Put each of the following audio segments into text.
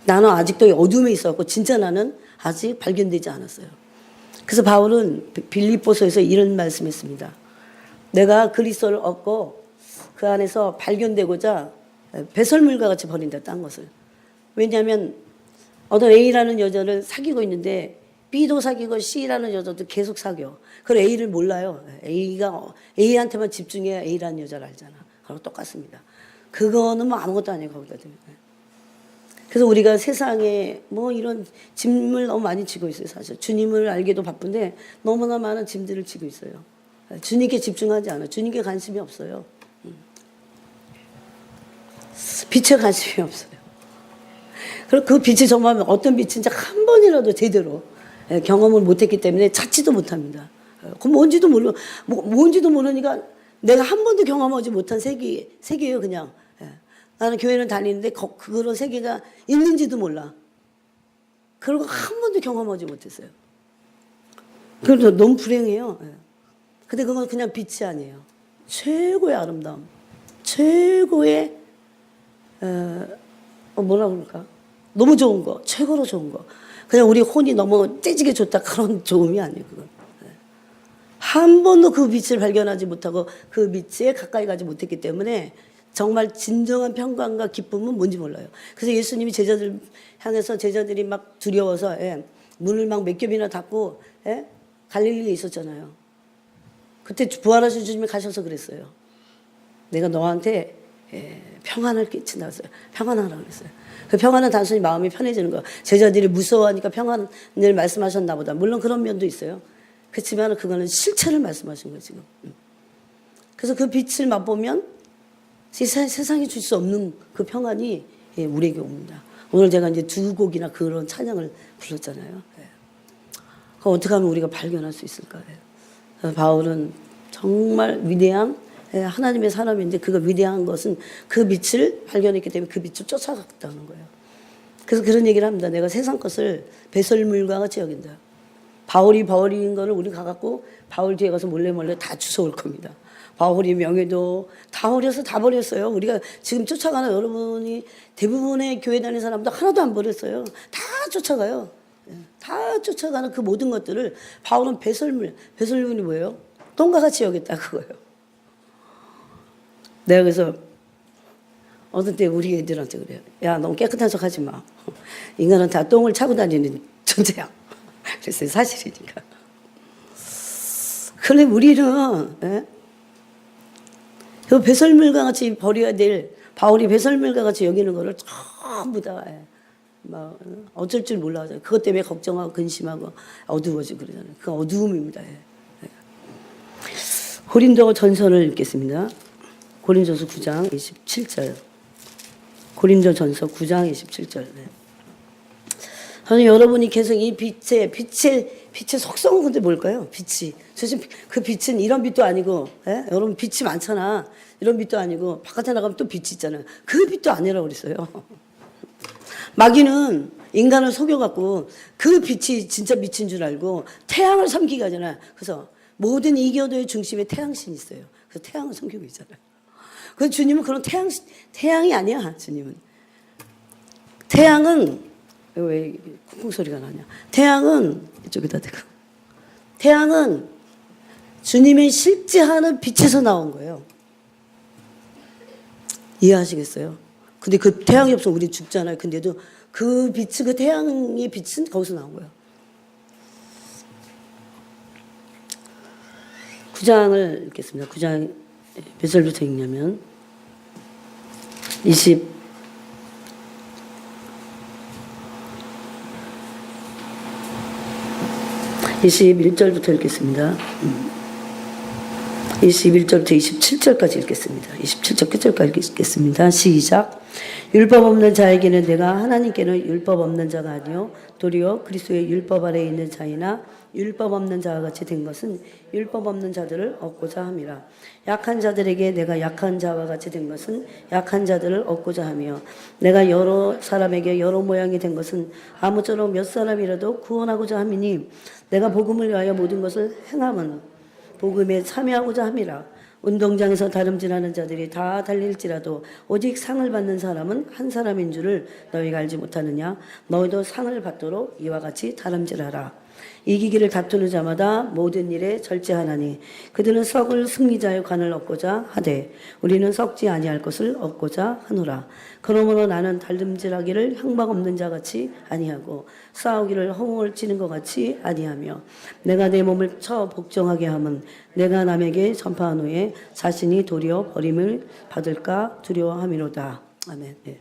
나는 아직도 어둠에 있었고 진짜 나는 아직 발견되지 않았어요. 그래서 바울은 빌립보서에서 이런 말씀했습니다. 내가 그리스도를 얻고 그 안에서 발견되고자 배설물과 같이 버린다, 딴 것을. 왜냐하면 어떤 A라는 여자를 사귀고 있는데 B도 사귀고 C라는 여자도 계속 사귀어. 그걸 A를 몰라요. A한테만 집중해야 A라는 여자를 알잖아. 그거 똑같습니다. 그거는 뭐 아무것도 아니에요, 거기다 대면. 그래서 우리가 세상에 뭐 이런 짐을 너무 많이 지고 있어요, 사실. 주님을 알기도 바쁜데 너무나 많은 짐들을 지고 있어요. 주님께 집중하지 않아. 주님께 관심이 없어요. 빛에 관심이 없어요. 그리고 그 빛이 정말 어떤 빛인지 한 번이라도 제대로 경험을 못했기 때문에 찾지도 못합니다. 그럼 뭔지도 뭔지도 모르니까 내가 한 번도 경험하지 못한 세계예요, 그냥. 나는 교회는 다니는데 그런 세계가 있는지도 몰라. 그리고 한 번도 경험하지 못했어요. 그래서 너무 불행해요. 근데 그건 그냥 빛이 아니에요. 최고의 아름다움, 최고의 뭐라 그럴까? 너무 좋은 거, 최고로 좋은 거. 그냥 우리 혼이 너무 째지게 좋다, 그런 좋음이 아니에요, 그건. 한 번도 그 빛을 발견하지 못하고 그 빛에 가까이 가지 못했기 때문에 정말 진정한 평강과 기쁨은 뭔지 몰라요. 그래서 예수님이 제자들 향해서 제자들이 막 두려워서 문을 막 몇 겹이나 닫고 갈릴리에 있었잖아요. 그때 부활하신 주님이 가셔서 그랬어요. 내가 너한테 평안을 끼친다고 했어요. 평안하라고 그랬어요. 그 평안은 단순히 마음이 편해지는 거. 제자들이 무서워하니까 평안을 말씀하셨나 보다. 물론 그런 면도 있어요. 그렇지만 그거는 실체를 말씀하신 거예요, 지금. 그래서 그 빛을 맛보면 세상이 줄 수 없는 그 평안이 우리에게 옵니다. 오늘 제가 이제 두 곡이나 그런 찬양을 불렀잖아요. 그럼 어떻게 하면 우리가 발견할 수 있을까요? 바울은 정말 위대한 하나님의 사람인데 그 위대한 것은 그 빛을 발견했기 때문에 그 빛을 쫓아갔다는 거예요. 그래서 그런 얘기를 합니다. 내가 세상 것을 배설물과 같이 여긴다. 바울이 버린 거를 우리 가갖고 바울 뒤에 가서 몰래 다 주워올 겁니다. 바울이 명예도 다 버려서 다 버렸어요. 우리가 지금 쫓아가는 여러분이 대부분의 교회 다니는 사람도 하나도 안 버렸어요. 다 쫓아가요. 다 쫓아가는 그 모든 것들을 바울은 배설물이 뭐예요? 똥과 같이 여겼다, 그거예요. 내가 그래서 어떤 때 우리 애들한테 그래요. 야, 너무 깨끗한 척 하지 마. 인간은 다 똥을 차고 다니는 존재야. 그랬어요, 사실이니까. 그런데 우리는 그 배설물과 같이 버려야 될, 바울이 배설물과 같이 여기는 거를 전부 다 막 어쩔 줄 몰라. 그것 때문에 걱정하고 근심하고 어두워지고 그러잖아요. 그 어두움입니다. 고린도 전서를 읽겠습니다. 고린도서 9장 27절. 고린도 전서 9장 27절. 저는 여러분이 계속 이 빛의 속성은 근데 뭘까요? 빛이. 사실 그 빛은 이런 빛도 아니고, 여러분 빛이 많잖아. 이런 빛도 아니고, 바깥에 나가면 또 빛이 있잖아요. 그 빛도 아니라고 그랬어요. 마귀는 인간을 속여갖고 그 빛이 진짜 빛인 줄 알고 태양을 섬기게 하잖아요. 그래서 모든 이교도의 중심에 태양신이 있어요. 그래서 태양을 섬기고 있잖아요. 그래서 주님은 그런 태양이 아니야, 주님은. 태양은, 왜 쿵쿵 소리가 나냐. 태양은, 이쪽에다 대고. 태양은 주님의 실제하는 빛에서 나온 거예요. 이해하시겠어요? 근데 그 태양이 없으면 우리 죽잖아요. 근데도 그 빛, 그 태양의 빛은 거기서 나온 거예요. 9장을 읽겠습니다. 9장 몇 절부터 읽냐면 21절부터 읽겠습니다. 21절부터 27절까지 읽겠습니다. 27절 끝절까지 읽겠습니다. 시작. 율법 없는 자에게는 내가 하나님께는 율법 없는 자가 아니요 도리어 그리스도의 율법 아래에 있는 자이나 율법 없는 자와 같이 된 것은 율법 없는 자들을 얻고자 함이라. 약한 자들에게 내가 약한 자와 같이 된 것은 약한 자들을 얻고자 하며 내가 여러 사람에게 여러 모양이 된 것은 아무쪼록 몇 사람이라도 구원하고자 함이니 내가 복음을 위하여 모든 것을 행함은 복음에 참여하고자 함이라. 운동장에서 다름질하는 자들이 다 달릴지라도 오직 상을 받는 사람은 한 사람인 줄을 너희가 알지 못하느냐. 너희도 상을 받도록 이와 같이 다름질하라. 이기기를 다투는 자마다 모든 일에 절제하나니 그들은 썩을 승리자의 관을 얻고자 하되 우리는 썩지 아니할 것을 얻고자 하노라. 그러므로 나는 달름질하기를 향방 없는 자같이 아니하고 싸우기를 허공을 치는 것 같이 아니하며 내가 내 몸을 쳐 복종하게 함은 내가 남에게 전파한 후에 자신이 도리어 버림을 받을까 두려워함이로다. 아멘. 네.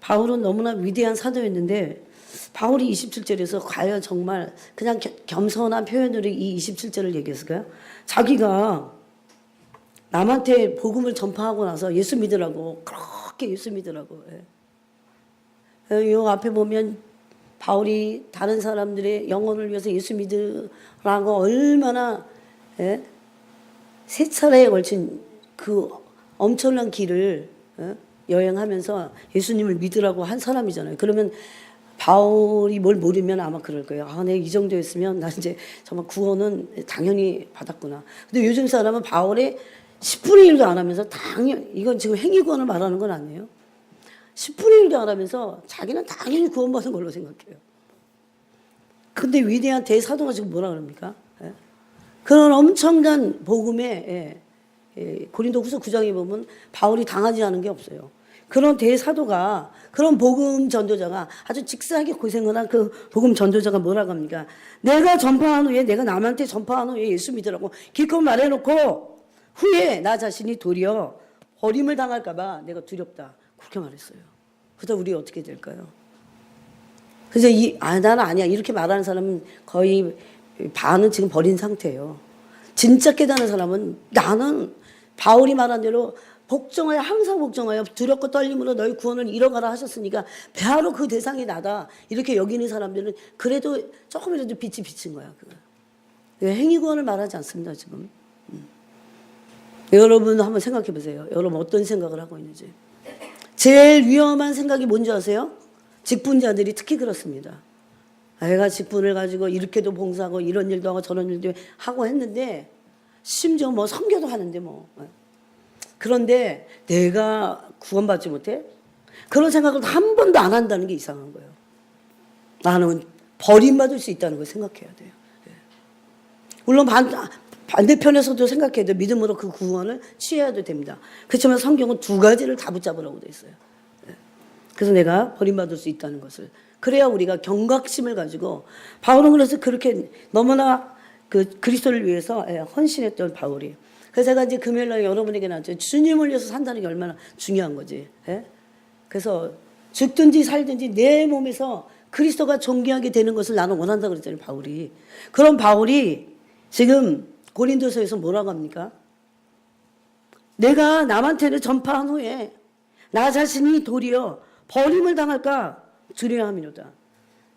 바울은 너무나 위대한 사도였는데 바울이 27절에서 과연 정말 그냥 겸손한 표현으로 이 27절을 얘기했을까요? 자기가 남한테 복음을 전파하고 나서 예수 믿으라고 그렇게 예수 믿으라고. 이 앞에 보면 바울이 다른 사람들의 영혼을 위해서 예수 믿으라고 얼마나 세 차례에 걸친 그 엄청난 길을 여행하면서 예수님을 믿으라고 한 사람이잖아요. 그러면 바울이 뭘 모르면 아마 그럴 거예요. 아, 내가 이 정도였으면 나 이제 정말 구원은 당연히 받았구나. 근데 요즘 사람은 바울의 10분의 1도 안 하면서 당연히, 이건 지금 행위구원을 말하는 건 아니에요. 10분의 1도 안 하면서 자기는 당연히 구원받은 걸로 생각해요. 근데 위대한 대사도가 지금 뭐라 그럽니까? 그런 엄청난 복음에 고린도후서 9장에 보면 바울이 당하지 않은 게 없어요. 그런 대사도가, 그런 복음 전도자가 아주 직사하게 고생을 한 그 복음 전도자가 뭐라고 합니까? 내가 전파한 후에, 내가 남한테 전파한 후에 예수 믿으라고 기껏 말해놓고 후에 나 자신이 도리어 버림을 당할까봐 내가 두렵다. 그렇게 말했어요. 그래서 우리 어떻게 될까요? 그래서 나는 아니야. 이렇게 말하는 사람은 거의 반은 지금 버린 상태예요. 진짜 깨닫는 사람은 나는 바울이 말한 대로 복종하여 항상 복종하여 두렵고 떨림으로 너희 구원을 이뤄가라 하셨으니까 바로 그 대상이 나다. 이렇게 여기는 사람들은 그래도 조금이라도 빛이 비친 거야. 행위 구원을 말하지 않습니다. 지금. 여러분 한번 생각해 보세요. 여러분 어떤 생각을 하고 있는지. 제일 위험한 생각이 뭔지 아세요? 직분자들이 특히 그렇습니다. 내가 직분을 가지고 이렇게도 봉사하고 이런 일도 하고 저런 일도 하고 했는데 심지어 뭐 선교도 하는데 뭐. 그런데 내가 구원받지 못해? 그런 생각을 한 번도 안 한다는 게 이상한 거예요. 나는 버림받을 수 있다는 걸 생각해야 돼요. 물론 반대편에서도 생각해야 돼요. 믿음으로 그 구원을 취해야도 됩니다. 그렇지만 성경은 두 가지를 다 붙잡으라고 돼 있어요. 그래서 내가 버림받을 수 있다는 것을. 그래야 우리가 경각심을 가지고 바울은 그래서 그렇게 너무나 그 그리스도를 위해서 헌신했던 바울이. 그래서 제가 이제 금요일날 여러분에게 나왔죠. 주님을 위해서 산다는 게 얼마나 중요한 거지. 그래서 죽든지 살든지 내 몸에서 그리스도가 존귀하게 되는 것을 나는 원한다고 그랬잖아요. 바울이. 그럼 바울이 지금 고린도서에서 뭐라고 합니까? 내가 남한테는 전파한 후에 나 자신이 도리어 버림을 당할까 두려워함이로다.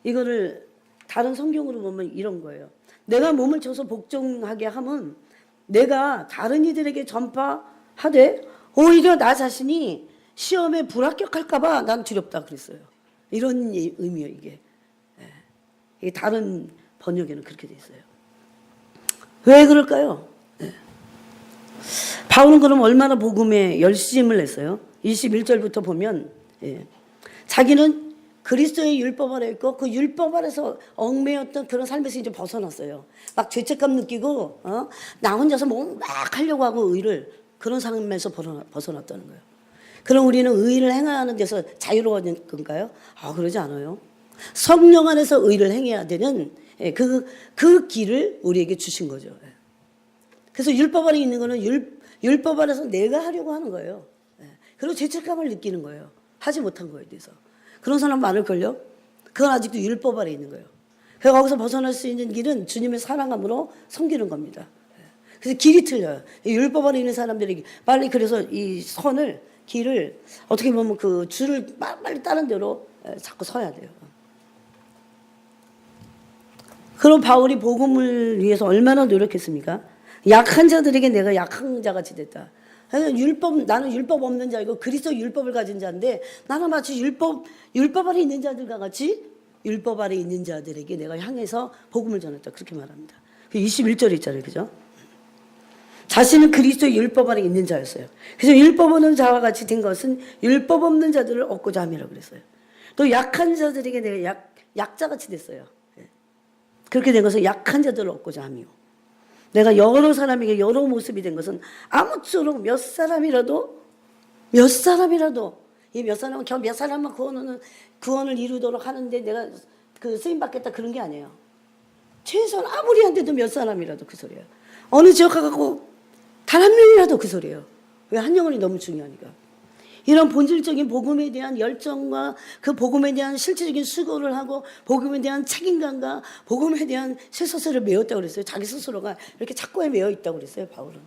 이거를 다른 성경으로 보면 이런 거예요. 내가 몸을 쳐서 복종하게 하면 내가 다른 이들에게 전파하되 오히려 나 자신이 시험에 불합격할까봐 난 두렵다 그랬어요. 이런 의미예요 이게. 이게 다른 번역에는 그렇게 돼 있어요. 왜 그럴까요? 바울은 그럼 얼마나 복음에 열심을 냈어요? 21절부터 보면 자기는 그리스도의 율법 아래 있고 그 율법 아래서 얽매였던 그런 삶에서 이제 벗어났어요. 막 죄책감 느끼고 나 혼자서 뭐 막 하려고 하고 의를 그런 삶에서 벗어났다는 거예요. 그럼 우리는 의를 행하는 데서 자유로워진 건가요? 그러지 않아요. 성령 안에서 의를 행해야 되는 그 길을 우리에게 주신 거죠. 그래서 율법 아래 있는 거는 율법 아래서 내가 하려고 하는 거예요. 그리고 죄책감을 느끼는 거예요. 하지 못한 거에 대해서. 그런 사람 많을걸요? 그건 아직도 율법 아래 있는 거예요. 그래서 거기서 벗어날 수 있는 길은 주님의 사랑함으로 섬기는 겁니다. 그래서 길이 틀려요. 율법 아래 있는 사람들이 빨리 그래서 이 길을 어떻게 보면 그 줄을 빨리 다른 대로 자꾸 서야 돼요. 그럼 바울이 복음을 위해서 얼마나 노력했습니까? 약한 자들에게 내가 약한 자같이 됐다. 나는 율법 없는 자이고 그리스도 율법을 가진 자인데 나는 마치 율법 아래 있는 자들과 같이 율법 아래 있는 자들에게 내가 향해서 복음을 전했다. 그렇게 말합니다. 21절에 있잖아요. 그죠? 자신은 그리스도의 율법 안에 있는 자였어요. 그래서 율법 없는 자와 같이 된 것은 율법 없는 자들을 얻고자 함이라고 그랬어요. 또 약한 자들에게 내가 약자같이 됐어요. 그렇게 된 것은 약한 자들을 얻고자 함이요. 내가 여러 사람에게 여러 모습이 된 것은 아무쪼록 몇 사람이라도 이 몇 사람은 겨 몇 사람만 구원을 이루도록 하는데 내가 그 쓰임 받겠다 그런 게 아니에요. 최소한 아무리 안 돼도 몇 사람이라도 그 소리예요. 어느 지역 가고 단 한 명이라도 그 소리예요. 왜? 한 영혼이 너무 중요하니까. 이런 본질적인 복음에 대한 열정과 그 복음에 대한 실질적인 수고를 하고 복음에 대한 책임감과 복음에 대한 쇠서슬을 메웠다고 그랬어요. 자기 스스로가 이렇게 착고에 메어 있다고 그랬어요, 바울은.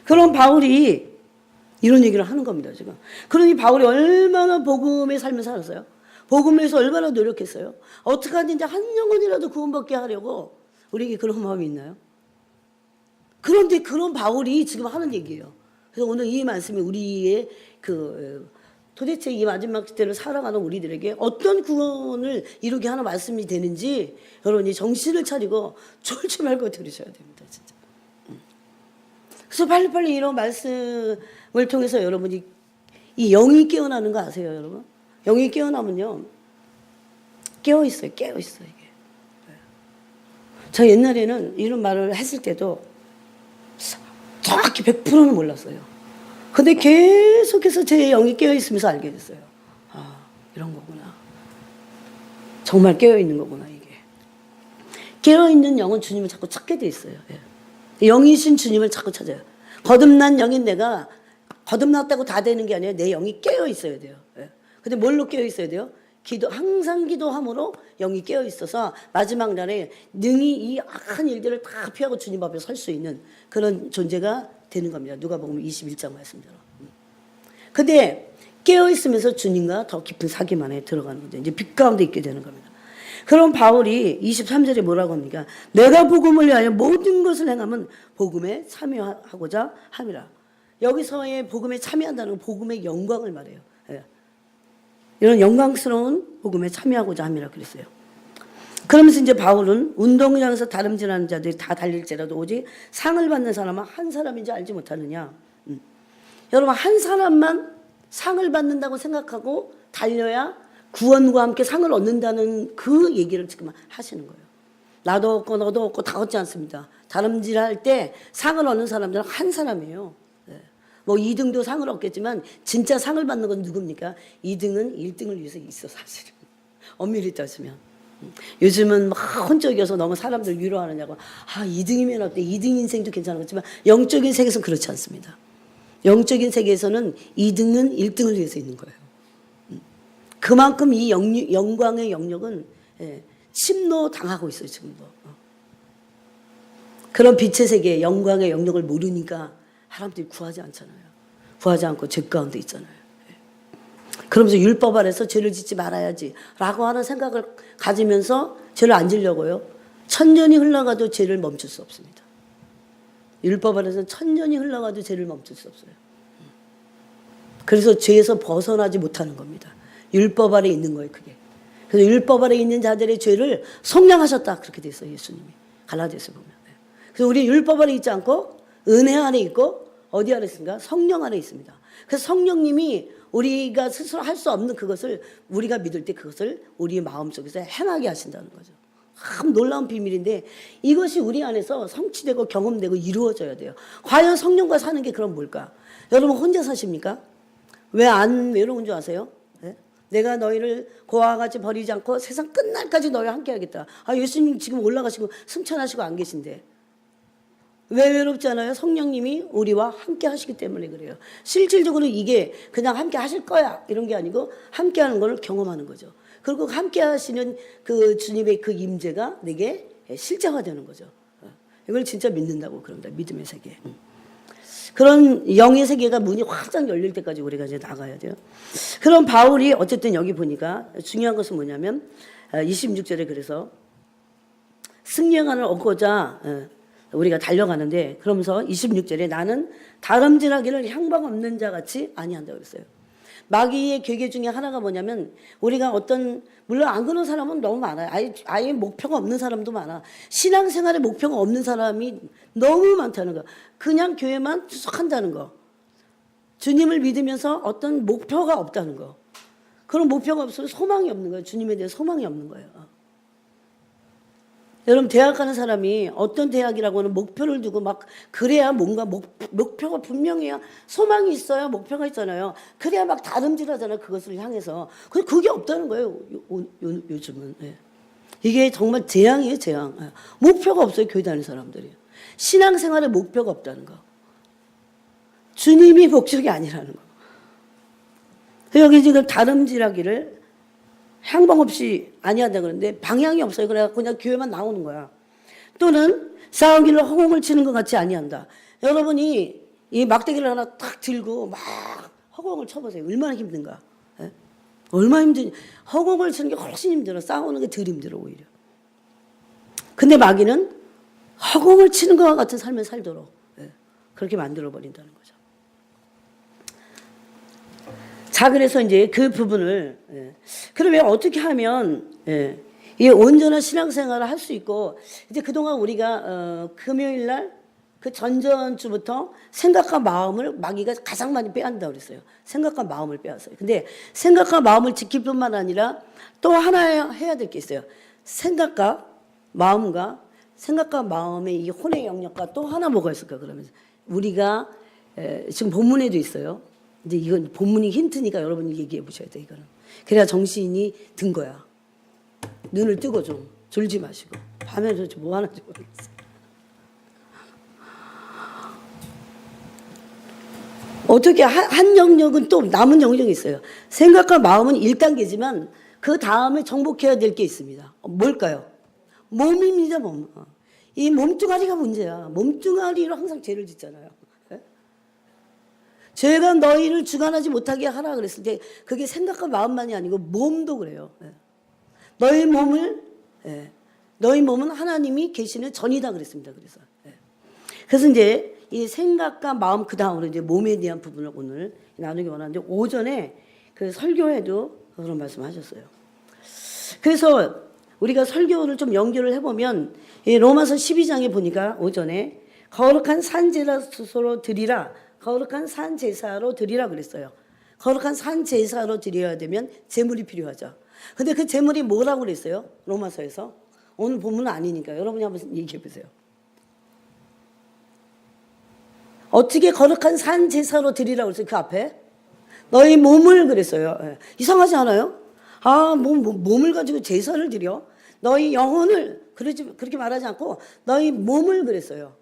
그런 바울이 이런 얘기를 하는 겁니다, 지금. 그러니 바울이 얼마나 복음의 삶을 살았어요? 복음을 위해서 얼마나 노력했어요? 어떻게 하든지 한 영혼이라도 구원받게 하려고 우리에게 그런 마음이 있나요? 그런데 그런 바울이 지금 하는 얘기예요. 그래서 오늘 이 말씀이 우리의 도대체 이 마지막 때를 살아가는 우리들에게 어떤 구원을 이루게 하는 말씀이 되는지 여러분이 정신을 차리고 졸지 말고 들으셔야 됩니다, 진짜. 그래서 빨리빨리 이런 말씀을 통해서 여러분이 이 영이 깨어나는 거 아세요, 여러분? 영이 깨어나면요, 깨어있어요, 깨어있어요, 이게. 저 옛날에는 이런 말을 했을 때도 정확히 100%는 몰랐어요. 근데 계속해서 제 영이 깨어있으면서 알게 됐어요. 아, 이런 거구나. 정말 깨어있는 거구나, 이게. 깨어있는 영은 주님을 자꾸 찾게 돼 있어요. 예. 영이신 주님을 자꾸 찾아요. 거듭난 영인 내가 거듭났다고 다 되는 게 아니에요. 내 영이 깨어있어야 돼요. 예. 근데 뭘로 깨어있어야 돼요? 항상 기도함으로 영이 깨어있어서 마지막 날에 능히 이 악한 일들을 다 피하고 주님 앞에 설 수 있는 그런 존재가 되는 겁니다. 누가복음 21장 말씀대로. 근데 깨어있으면서 주님과 더 깊은 사귐 안에 들어가는 거죠. 이제 빛 가운데 있게 되는 겁니다. 그럼 바울이 23절에 뭐라고 합니까? 내가 복음을 위하여 모든 것을 행하면 복음에 참여하고자 함이라. 여기서의 복음에 참여한다는 건 복음의 영광을 말해요. 예. 이런 영광스러운 복음에 참여하고자 함이라 그랬어요. 그러면서 이제 바울은 운동장에서 다름질하는 자들이 다 달릴지라도 오직 상을 받는 사람은 한 사람인지 알지 못하느냐. 여러분, 한 사람만 상을 받는다고 생각하고 달려야 구원과 함께 상을 얻는다는 그 얘기를 지금 하시는 거예요. 나도 얻고 너도 얻고 다 얻지 않습니다. 다름질할 때 상을 얻는 사람들은 한 사람이에요. 뭐 2등도 상을 얻겠지만 진짜 상을 받는 건 누굽니까? 2등은 1등을 위해서 있어, 사실은. 엄밀히 따지면. 요즘은 막 혼적이어서 너무 사람들 위로하느냐고. 2등이면 어때? 2등 인생도 괜찮은 거지만 영적인 세계에서는 그렇지 않습니다. 영적인 세계에서는 2등은 1등을 위해서 있는 거예요. 그만큼 이 영광의 영역은 침노당하고 있어요, 지금도. 그런 빛의 세계, 영광의 영역을 모르니까 사람들이 구하지 않잖아요. 구하지 않고 죄 가운데 있잖아요. 그러면서 율법 아래서 죄를 짓지 말아야지 라고 하는 생각을 가지면서 죄를 안 지려고요. 천년이 흘러가도 죄를 멈출 수 없습니다. 율법 아래서는 천년이 흘러가도 죄를 멈출 수 없어요. 그래서 죄에서 벗어나지 못하는 겁니다. 율법 아래 있는 거예요, 그게. 그래서 율법 아래 있는 자들의 죄를 속량하셨다, 그렇게 돼 있어요, 예수님이. 갈라디아서 보면. 그래서 우리 율법 아래 있지 않고 은혜 안에 있고 어디 안에 있습니까? 성령 안에 있습니다. 그래서 성령님이 우리가 스스로 할 수 없는 그것을 우리가 믿을 때 그것을 우리의 마음속에서 행하게 하신다는 거죠. 참 놀라운 비밀인데 이것이 우리 안에서 성취되고 경험되고 이루어져야 돼요. 과연 성령과 사는 게 그럼 뭘까? 여러분 혼자 사십니까? 왜 안 외로운 줄 아세요? 네? 내가 너희를 고아와 같이 버리지 않고 세상 끝날까지 너희와 함께 하겠다. 예수님 지금 올라가시고 승천하시고 안 계신데 왜 외롭지 않아요? 성령님이 우리와 함께 하시기 때문에 그래요. 실질적으로 이게 그냥 함께 하실 거야 이런 게 아니고 함께 하는 걸 경험하는 거죠. 그리고 함께 하시는 그 주님의 그 임재가 내게 실제화되는 거죠. 이걸 진짜 믿는다고 그럽니다. 믿음의 세계. 그런 영의 세계가 문이 활짝 열릴 때까지 우리가 이제 나가야 돼요. 그럼 바울이 어쨌든 여기 보니까 중요한 것은 뭐냐면 26절에 그래서 승리양을 얻고자 우리가 달려가는데 그러면서 26절에 나는 다름질하기를 향방 없는 자 같이 아니한다고 그랬어요. 마귀의 괴계 중에 하나가 뭐냐면 우리가 어떤 물론 안 그런 사람은 너무 많아요. 아예 목표가 없는 사람도 많아. 신앙생활에 목표가 없는 사람이 너무 많다는 거. 그냥 교회만 쭉 한다는 거. 주님을 믿으면서 어떤 목표가 없다는 거. 그런 목표가 없어서 소망이 없는 거예요. 주님에 대한 소망이 없는 거예요. 여러분 대학 가는 사람이 어떤 대학이라고 하는 목표를 두고 막 그래야 뭔가 목표가 분명해야 소망이 있어야 목표가 있잖아요. 그래야 막 다름질하잖아요. 그것을 향해서. 그게 없다는 거예요. 요즘은. 예. 이게 정말 재앙이에요. 재앙. 예. 목표가 없어요. 교회 다니는 사람들이. 신앙생활에 목표가 없다는 거. 주님이 목적이 아니라는 거. 여기 지금 다름질하기를 향방 없이 아니한다 그러는데 방향이 없어요. 그래갖고 그냥 교회만 나오는 거야. 또는 싸우기를 허공을 치는 것 같이 아니한다. 여러분이 이 막대기를 하나 딱 들고 막 허공을 쳐보세요. 얼마나 힘든가. 예? 얼마나 힘드니. 허공을 치는 게 훨씬 힘들어. 싸우는 게 덜 힘들어 오히려. 근데 마귀는 허공을 치는 것과 같은 삶을 살도록 그렇게 만들어버린다는 거죠. 자, 그래서 이제 그 부분을, 그러면 어떻게 하면, 이 온전한 신앙생활을 할 수 있고, 이제 그동안 우리가, 금요일 날, 그 전전주부터 생각과 마음을 마귀가 가장 많이 빼앗는다고 그랬어요. 생각과 마음을 빼앗어요. 근데 생각과 마음을 지킬 뿐만 아니라 또 하나 해야 될 게 있어요. 생각과 마음의 이 혼의 영역과 또 하나 뭐가 있을까, 그러면. 우리가, 지금 본문에도 있어요. 이제 이건 본문이 힌트니까 여러분이 얘기해 보셔야 돼, 이거는. 그래야 정신이 든 거야. 눈을 뜨고 좀 졸지 마시고. 밤에 도대체 뭐 하는지 모르겠어요. 어떻게 한 영역은 또 남은 영역이 있어요. 생각과 마음은 1단계지만 그 다음에 정복해야 될 게 있습니다. 뭘까요? 몸입니다, 몸. 이 몸뚱아리가 문제야. 몸뚱아리로 항상 죄를 짓잖아요. 죄가 너희를 주관하지 못하게 하라 그랬을 때 그게 생각과 마음만이 아니고 몸도 그래요. 너희 몸은 하나님이 계시는 전이다 그랬습니다. 그래서 이제 이 생각과 마음 그 다음으로 이제 몸에 대한 부분을 오늘 나누기 원하는데 오전에 그 설교에도 그런 말씀하셨어요. 그래서 우리가 설교를 좀 연결을 해보면 이 로마서 12장에 보니까 오전에 거룩한 산제사로 드리라. 거룩한 산 제사로 드리라 그랬어요. 거룩한 산 제사로 드려야 되면 제물이 필요하죠. 근데 그 제물이 뭐라고 그랬어요? 로마서에서. 오늘 본문은 아니니까 여러분이 한번 얘기해 보세요. 어떻게 거룩한 산 제사로 드리라고 그랬어요? 그 앞에 너희 몸을 그랬어요. 이상하지 않아요? 몸을 가지고 제사를 드려. 너희 영혼을 그렇게 말하지 않고 너희 몸을 그랬어요.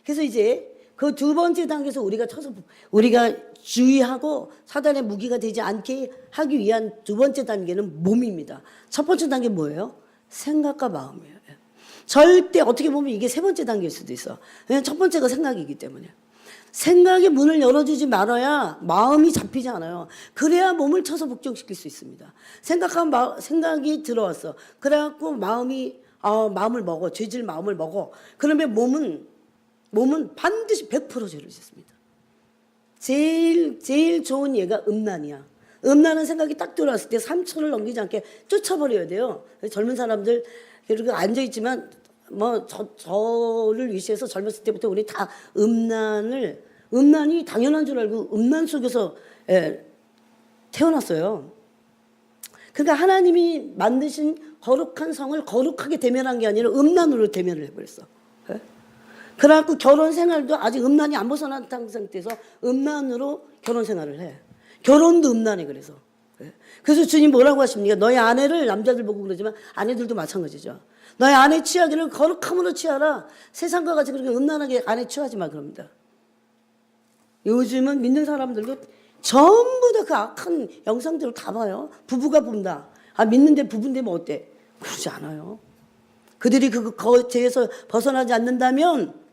그래서 이제 그 두 번째 단계에서 우리가 주의하고 사단의 무기가 되지 않게 하기 위한 두 번째 단계는 몸입니다. 첫 번째 단계 뭐예요? 생각과 마음이에요. 절대 어떻게 보면 이게 세 번째 단계일 수도 있어. 왜냐하면 첫 번째가 생각이기 때문에. 생각의 문을 열어주지 말아야 마음이 잡히지 않아요. 그래야 몸을 쳐서 복종시킬 수 있습니다. 생각이 들어왔어. 그래갖고 마음을 먹어. 죄질 마음을 먹어. 그러면 몸은 반드시 100% 죄를 짓습니다. 제일 좋은 예가 음란이야. 음란한 생각이 딱 들어왔을 때 3초를 넘기지 않게 쫓아버려야 돼요. 젊은 사람들 이렇게 앉아있지만 저를 위시해서 젊었을 때부터 우리 다 음란이 당연한 줄 알고 음란 속에서 태어났어요. 그러니까 하나님이 만드신 거룩한 성을 거룩하게 대면한 게 아니라 음란으로 대면을 해버렸어. 그래갖고 결혼 생활도 아직 음란이 안 벗어난 상태에서 음란으로 결혼 생활을 해. 결혼도 음란해. 그래서 주님 뭐라고 하십니까? 너희 아내를 남자들 보고 그러지만 아내들도 마찬가지죠. 너희 아내 취하기를 거룩함으로 취하라. 세상과 같이 그렇게 음란하게 아내 취하지 마 그럽니다. 요즘은 믿는 사람들도 전부 다 그 악한 영상들을 다 봐요. 부부가 본다. 믿는데 부부인데 뭐 어때? 그러지 않아요. 그들이 그 죄에서 벗어나지 않는다면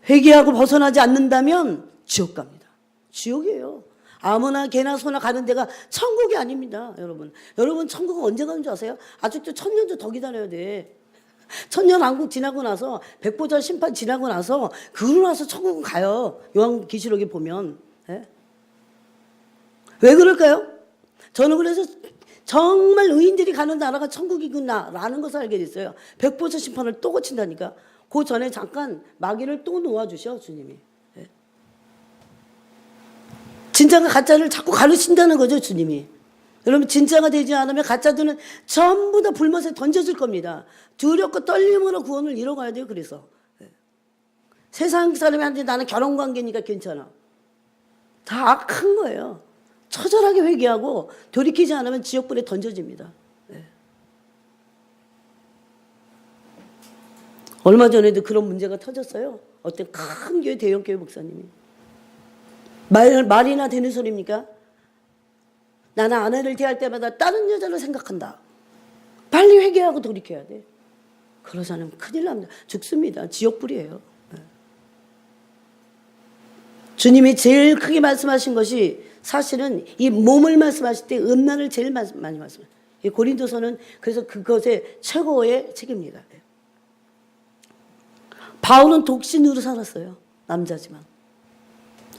회개하고 벗어나지 않는다면 지옥 갑니다. 지옥이에요. 아무나 개나 소나 가는 데가 천국이 아닙니다. 여러분 천국은 언제 가는 줄 아세요? 아직도 1000년도 더 기다려야 돼. 1000년 왕국 지나고 나서 백보자 심판 지나고 나서 그러고 나서 천국은 가요. 요한계시록에 보면. 왜 그럴까요? 저는 그래서 정말 의인들이 가는 나라가 천국이구나라는 것을 알게 됐어요. 백보자 심판을 또 거친다니까. 그 전에 잠깐 마귀를 또 놓아주셔 주님이. 예. 진짜가 가짜를 자꾸 가르친다는 거죠 주님이. 여러분 진짜가 되지 않으면 가짜들은 전부 다 불못에 던져질 겁니다. 두렵고 떨림으로 구원을 이뤄가야 돼요. 그래서 예. 세상 사람한테 나는 결혼관계니까 괜찮아. 다 악한 거예요. 처절하게 회개하고 돌이키지 않으면 지옥불에 던져집니다. 네. 얼마 전에도 그런 문제가 터졌어요. 어떤 큰 교회 대형교회 목사님이 말이나 되는 소리입니까? 나는 아내를 대할 때마다 다른 여자를 생각한다. 빨리 회개하고 돌이켜야 돼. 그러지 않으면 큰일 납니다. 죽습니다. 지옥불이에요. 네. 주님이 제일 크게 말씀하신 것이 사실은 이 몸을 말씀하실 때 음란을 제일 많이 말씀해요. 이 고린도서는 그래서 그것의 최고의 책입니다. 바울은 독신으로 살았어요. 남자지만.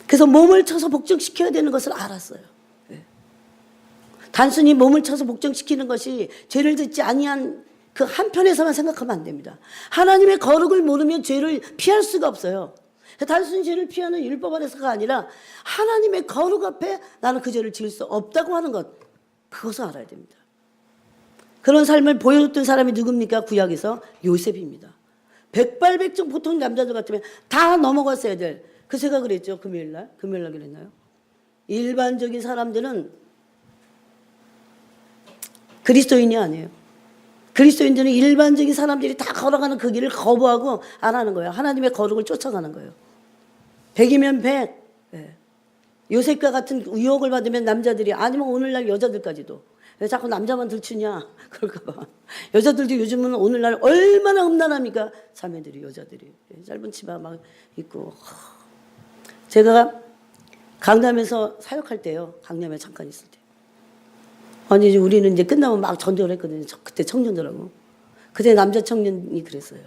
그래서 몸을 쳐서 복종시켜야 되는 것을 알았어요. 단순히 몸을 쳐서 복종시키는 것이 죄를 짓지 아니한 그 한편에서만 생각하면 안 됩니다. 하나님의 거룩을 모르면 죄를 피할 수가 없어요. 단순히 죄를 피하는 율법 안에서가 아니라 하나님의 거룩 앞에 나는 그 죄를 지을 수 없다고 하는 것, 그것을 알아야 됩니다. 그런 삶을 보여줬던 사람이 누굽니까? 구약에서 요셉입니다. 백발백중. 보통 남자들 같으면 다 넘어갔어야 될 그 생각을 했죠. 금요일날 그랬나요? 일반적인 사람들은 그리스도인이 아니에요. 그리스도인들은 일반적인 사람들이 다 걸어가는 그 길을 거부하고 안 하는 거예요. 하나님의 거룩을 쫓아가는 거예요. 100이면 100. 네. 요셉과 같은 유혹을 받으면 남자들이, 아니면 오늘날 여자들까지도 왜 자꾸 남자만 들추냐 그럴까 봐. 여자들도 요즘은 오늘날 얼마나 음란합니까? 자매들이, 여자들이 짧은 치마 막 입고. 제가 강남에서 사역할 때요. 강남에 잠깐 있을 때. 아니 이제 우리는 이제 끝나면 막 전도를 했거든요. 그때 청년들하고. 그때 남자 청년이 그랬어요.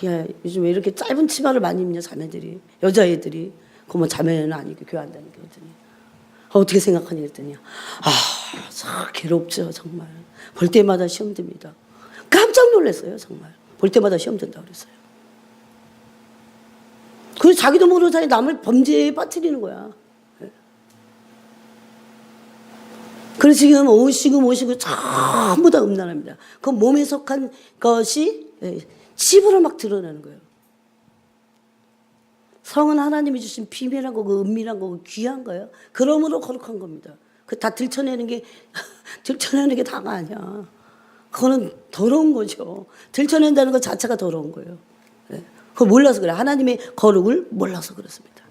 야, 요즘 왜 이렇게 짧은 치마를 많이 입냐 자매들이, 여자애들이. 그러면 자매는 아니고 교회 안 다니고 그랬더니 어떻게 생각하니 그랬더니 참 괴롭죠 정말. 볼 때마다 시험 듭니다. 깜짝 놀랐어요 정말. 볼 때마다 시험 든다고 그랬어요. 그래서 자기도 모르는 사이에 남을 범죄에 빠뜨리는 거야. 그래서 지금 오시고 전부 다 음란합니다. 그 몸에 속한 것이 집으로 막 드러나는 거예요. 성은 하나님이 주신 비밀한 거고 은밀한 거고 귀한 거예요. 그러므로 거룩한 겁니다. 그 다 들춰내는 게 다가 아니야. 그거는 더러운 거죠. 들춰낸다는 것 자체가 더러운 거예요. 그걸 몰라서 그래. 하나님의 거룩을 몰라서 그렇습니다.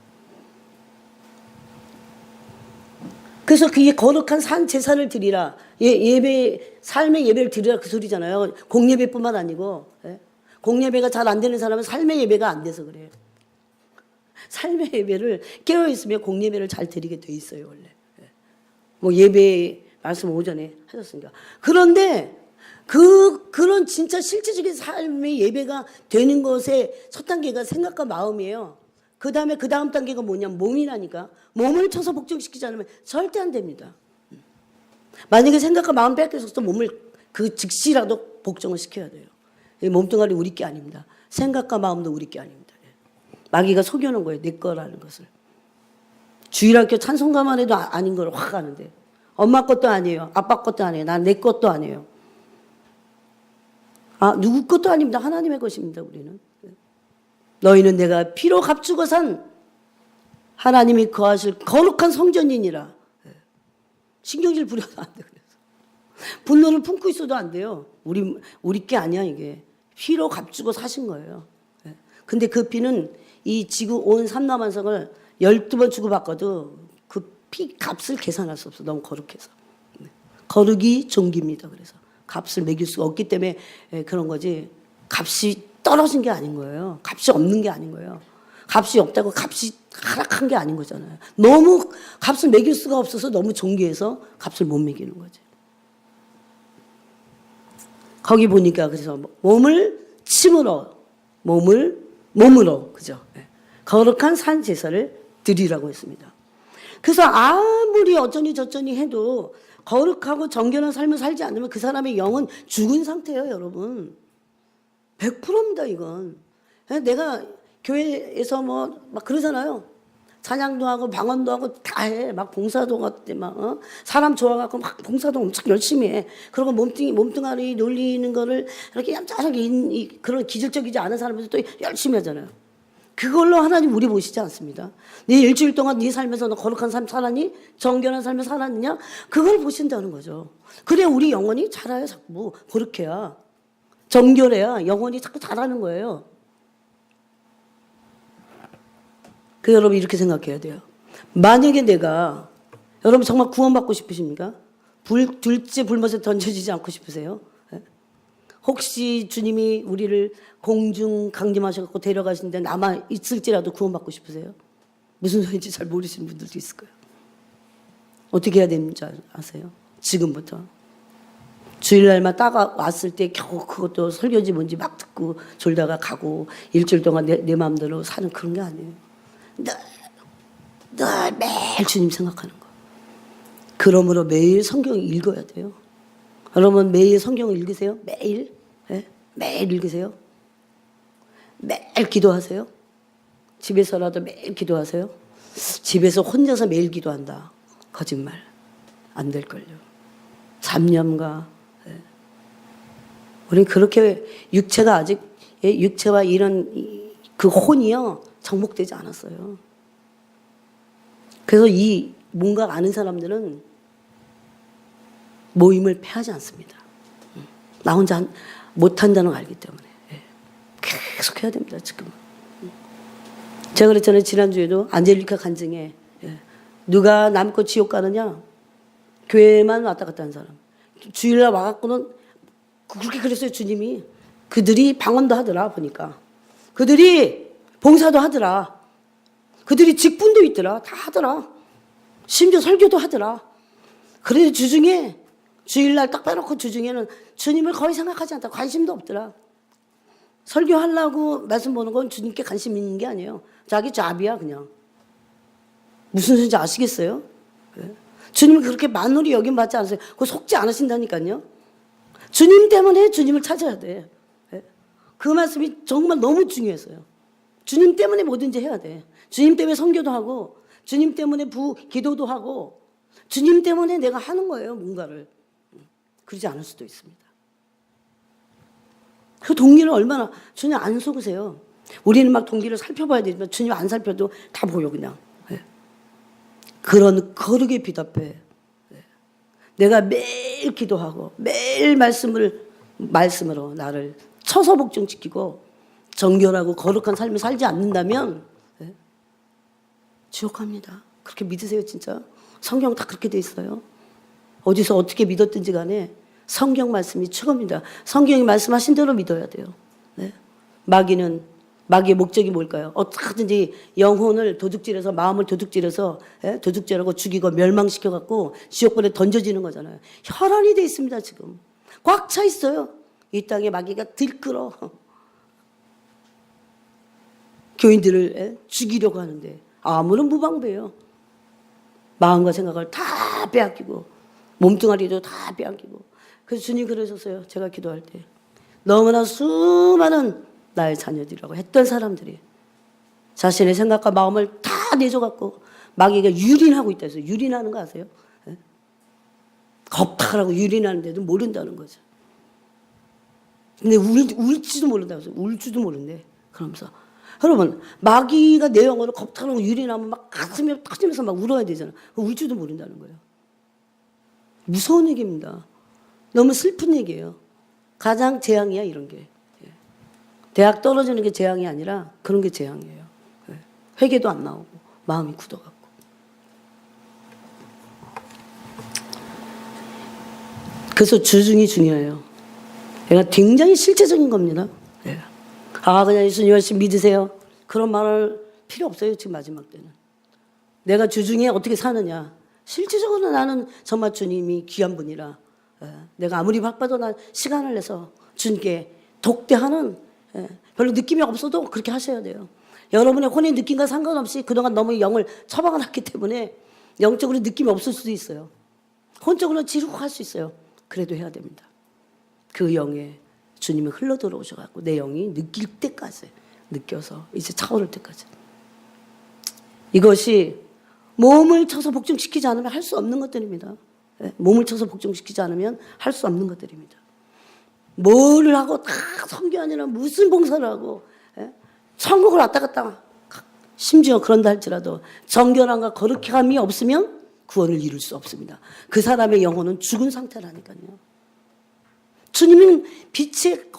그래서 그게 거룩한 산 제사를 드리라. 예배, 삶의 예배를 드리라 그 소리잖아요. 공예배뿐만 아니고. 공예배가 잘 안 되는 사람은 삶의 예배가 안 돼서 그래요. 삶의 예배를 깨어있으면 공예배를 잘 드리게 돼 있어요, 원래. 뭐 예배 말씀 오전에 하셨으니까. 그런데 그런 진짜 실질적인 삶의 예배가 되는 것의 첫 단계가 생각과 마음이에요. 그 다음에 그 다음 단계가 뭐냐면 몸이라니까. 몸을 쳐서 복종시키지 않으면 절대 안 됩니다. 만약에 생각과 마음 뺏겨서 몸을 그 즉시라도 복종을 시켜야 돼요. 몸뚱아리 우리 게 아닙니다. 생각과 마음도 우리 게 아닙니다. 마귀가 속여놓은 거예요. 내 거라는 것을. 주일학교 찬송가만 해도 아닌 걸 확 아는데. 엄마 것도 아니에요. 아빠 것도 아니에요. 난 내 것도 아니에요. 누구 것도 아닙니다. 하나님의 것입니다. 우리는. 너희는 내가 피로 값주고 산 하나님이 거하실 거룩한 성전이니라. 신경질 부려도 안 돼. 그래서 분노를 품고 있어도 안 돼요. 우리 게 아니야 이게. 피로 값주고 사신 거예요. 근데 그 피는 이 지구 온 삼라만성을 12번 주고 받고도 그 피 값을 계산할 수 없어. 너무 거룩해서. 거룩이 종기입니다. 그래서 값을 매길 수가 없기 때문에 그런 거지. 값이 떨어진 게 아닌 거예요. 값이 없는 게 아닌 거예요. 값이 없다고 값이 하락한 게 아닌 거잖아요. 너무 값을 매길 수가 없어서 너무 존귀해서 값을 못 매기는 거죠. 거기 보니까 그래서 몸을 침으로, 몸으로, 그죠? 거룩한 산 제사를 드리라고 했습니다. 그래서 아무리 어쩌니 저쩌니 해도 거룩하고 정결한 삶을 살지 않으면 그 사람의 영은 죽은 상태예요, 여러분. 100%입니다, 이건. 내가 교회에서 뭐 막 그러잖아요. 찬양도 하고 방언도 하고 다 해. 막 봉사도 같대 막 사람 좋아갖고 막 봉사도 엄청 열심히 해. 그리고 몸뚱아리 놀리는 거를 이렇게 얌전하게 그런 기질적이지 않은 사람들도 또 열심히 하잖아요. 그걸로 하나님 우리 보시지 않습니다. 네 일주일 동안 네 삶에서 너 거룩한 삶 살았니? 정결한 삶을 살았느냐? 그걸 보신다는 거죠. 그래 우리 영혼이 자라요. 자꾸 거룩해야. 정결해야 영혼이 자꾸 자라는 거예요. 그 여러분 이렇게 생각해야 돼요. 만약에 내가 여러분 정말 구원받고 싶으십니까? 둘째 불못에 던져지지 않고 싶으세요? 혹시 주님이 우리를 공중 강림하셔서 데려가시는데 남아 있을지라도 구원받고 싶으세요? 무슨 소리인지 잘 모르시는 분들도 있을 거예요. 어떻게 해야 되는지 아세요? 지금부터. 주일날만 딱 왔을 때 겨우 그것도 설교지 뭔지 막 듣고 졸다가 가고 일주일 동안 내 마음대로 사는 그런 게 아니에요. 늘 매일 주님 생각하는 거. 그러므로 매일 성경 읽어야 돼요. 여러분 매일 성경을 읽으세요? 매일? 네? 매일 읽으세요? 매일 기도하세요? 집에서라도 매일 기도하세요? 집에서 혼자서 매일 기도한다. 거짓말. 안 될걸요. 잡념과 우리 그렇게 육체가 아직 육체와 이런 그 혼이요 정복되지 않았어요. 그래서 이 뭔가 아는 사람들은 모임을 패하지 않습니다. 나 혼자 못한다는 걸 알기 때문에 계속 해야 됩니다. 지금 제가 그랬잖아요. 지난주에도 안젤리카 간증에 누가 남고 지옥 가느냐? 교회만 왔다 갔다 하는 사람. 주일날 와갖고는 그렇게 그랬어요. 주님이. 그들이 방언도 하더라 보니까. 그들이 봉사도 하더라. 그들이 직분도 있더라. 다 하더라. 심지어 설교도 하더라. 그래도 주중에 주일날 딱 빼놓고 주중에는 주님을 거의 생각하지 않다. 관심도 없더라. 설교하려고 말씀 보는 건 주님께 관심 있는 게 아니에요. 자기 잡이야 그냥. 무슨 소리인지 아시겠어요? 주님이 그렇게 만홀히 여김받지 않으세요. 그거 속지 않으신다니까요. 주님 때문에 주님을 찾아야 돼. 그 말씀이 정말 너무 중요했어요. 주님 때문에 뭐든지 해야 돼. 주님 때문에 선교도 하고 주님 때문에 기도도 하고 주님 때문에 내가 하는 거예요. 뭔가를. 그러지 않을 수도 있습니다. 그 동기를 얼마나 주님 안 속으세요. 우리는 막 동기를 살펴봐야 되지만 주님 안 살펴도 다 보여 그냥. 그런 거룩에 비답해. 내가 매일 기도하고 매일 말씀으로 나를 처소복종시키고 정결하고 거룩한 삶을 살지 않는다면 지옥 갑니다. 그렇게 믿으세요 진짜. 성경 다 그렇게 돼 있어요. 어디서 어떻게 믿었든지 간에 성경 말씀이 최고입니다. 성경이 말씀하신 대로 믿어야 돼요. 마귀의 목적이 뭘까요? 어떻게든지 영혼을 도둑질해서 마음을 도둑질해서 도둑질하고 죽이고 멸망시켜갖고 지옥불에 던져지는 거잖아요. 혈안이 돼 있습니다 지금. 꽉 차 있어요. 이 땅에 마귀가 들끓어 교인들을 죽이려고 하는데 아무런 무방비예요. 마음과 생각을 다 빼앗기고 몸뚱아리도 다 빼앗기고. 그래서 주님 그러셨어요. 제가 기도할 때 너무나 수많은 나의 자녀들이라고 했던 사람들이 자신의 생각과 마음을 다 내줘갖고 마귀가 유린하고 있다 해서 유린하는 거 아세요? 겁탈하고 유린하는데도 모른다는 거죠. 근데 울지도 모른다고 해서 울지도 모른대. 그러면서 여러분 마귀가 내 영혼을 겁탈하고 유린하면 막 가슴이 터지면서 막 울어야 되잖아. 울지도 모른다는 거예요. 무서운 얘기입니다. 너무 슬픈 얘기예요. 가장 재앙이야 이런 게. 대학 떨어지는 게 재앙이 아니라 그런 게 재앙이에요. 회개도 안 나오고 마음이 굳어갖고. 그래서 주중이 중요해요. 얘가 굉장히 실제적인 겁니다. 그냥 예수님 열심히 믿으세요. 그런 말을 필요 없어요. 지금 마지막 때는. 내가 주중에 어떻게 사느냐. 실질적으로 나는 정말 주님이 귀한 분이라 내가 아무리 바빠도 난 시간을 내서 주님께 독대하는 별로 느낌이 없어도 그렇게 하셔야 돼요. 여러분의 혼의 느낌과 상관없이 그동안 너무 영을 처박아놨기 때문에 영적으로 느낌이 없을 수도 있어요. 혼적으로 지루할 수 있어요. 그래도 해야 됩니다. 그 영에 주님이 흘러 들어오셔갖고 내 영이 느낄 때까지, 느껴서 이제 차오를 때까지. 이것이 몸을 쳐서 복종시키지 않으면 할 수 없는 것들입니다. 몸을 쳐서 복종시키지 않으면 할 수 없는 것들입니다. 뭘 하고 다 선교하느라 무슨 봉사를 하고 천국을 왔다 갔다, 심지어 그런다 할지라도 정결함과 거룩함이 없으면 구원을 이룰 수 없습니다. 그 사람의 영혼은 죽은 상태라니까요. 주님은 빛에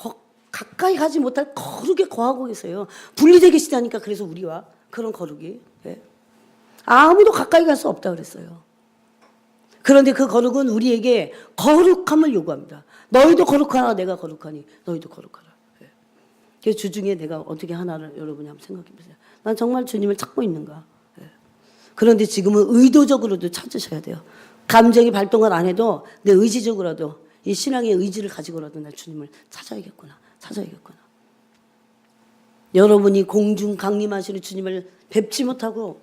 가까이 가지 못할 거룩에 거하고 계세요. 분리되어 계시다니까. 그래서 우리와 그런 거룩이 아무도 가까이 갈 수 없다 그랬어요. 그런데 그 거룩은 우리에게 거룩함을 요구합니다. 너희도 거룩하라. 내가 거룩하니 너희도 거룩하라. 그 주중에 내가 어떻게 하나를 여러분이 한번 생각해 보세요. 난 정말 주님을 찾고 있는가. 그런데 지금은 의도적으로도 찾으셔야 돼요. 감정이 발동을 안 해도 내 의지적으로라도 이 신앙의 의지를 가지고라도 나 주님을 찾아야겠구나. 여러분이 공중 강림하시는 주님을 뵙지 못하고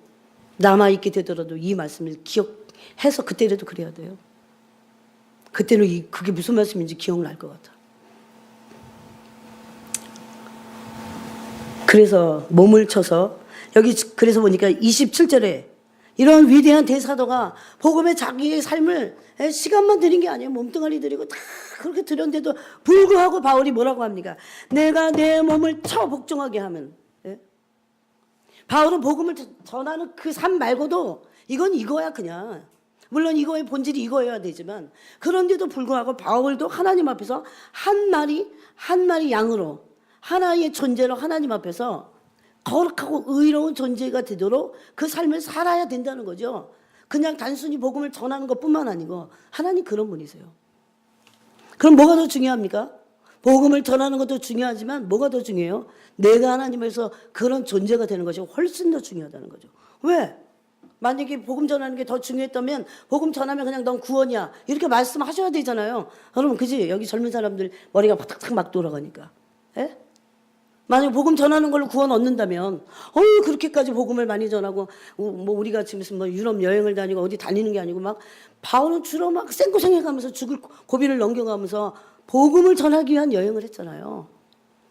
남아있게 되더라도 이 말씀을 기억해서 그때라도 그래야 돼요. 그때는 그게 무슨 말씀인지 기억날 것 같아. 그래서 몸을 쳐서 여기 그래서 보니까 27절에 이런 위대한 대사도가 복음에 자기의 삶을 시간만 들인 게 아니에요. 몸뚱아리 들이고 다 그렇게 들였는데도 불구하고 바울이 뭐라고 합니까? 내가 내 몸을 쳐 복종하게 하면. 바울은 복음을 전하는 그 삶 말고도 이건 이거야 그냥. 물론 이거의 본질이 이거여야 되지만 그런데도 불구하고 바울도 하나님 앞에서 한 마리 양으로 하나의 존재로 하나님 앞에서 거룩하고 의로운 존재가 되도록 그 삶을 살아야 된다는 거죠. 그냥 단순히 복음을 전하는 것뿐만 아니고 하나님 그런 분이세요. 그럼 뭐가 더 중요합니까? 복음을 전하는 것도 중요하지만 뭐가 더 중요해요? 내가 하나님에서 그런 존재가 되는 것이 훨씬 더 중요하다는 거죠. 왜? 만약에 복음 전하는 게 더 중요했다면 복음 전하면 그냥 넌 구원이야 이렇게 말씀하셔야 되잖아요. 여러분 그지? 여기 젊은 사람들 머리가 탁탁 막 돌아가니까. 에? 만약 복음 전하는 걸로 구원 얻는다면 그렇게까지 복음을 많이 전하고 뭐 우리가 지금 무슨 뭐 유럽 여행을 다니고 어디 다니는 게 아니고 막 바울은 주로 막 생고생해가면서 죽을 고비를 넘겨가면서 복음을 전하기 위한 여행을 했잖아요.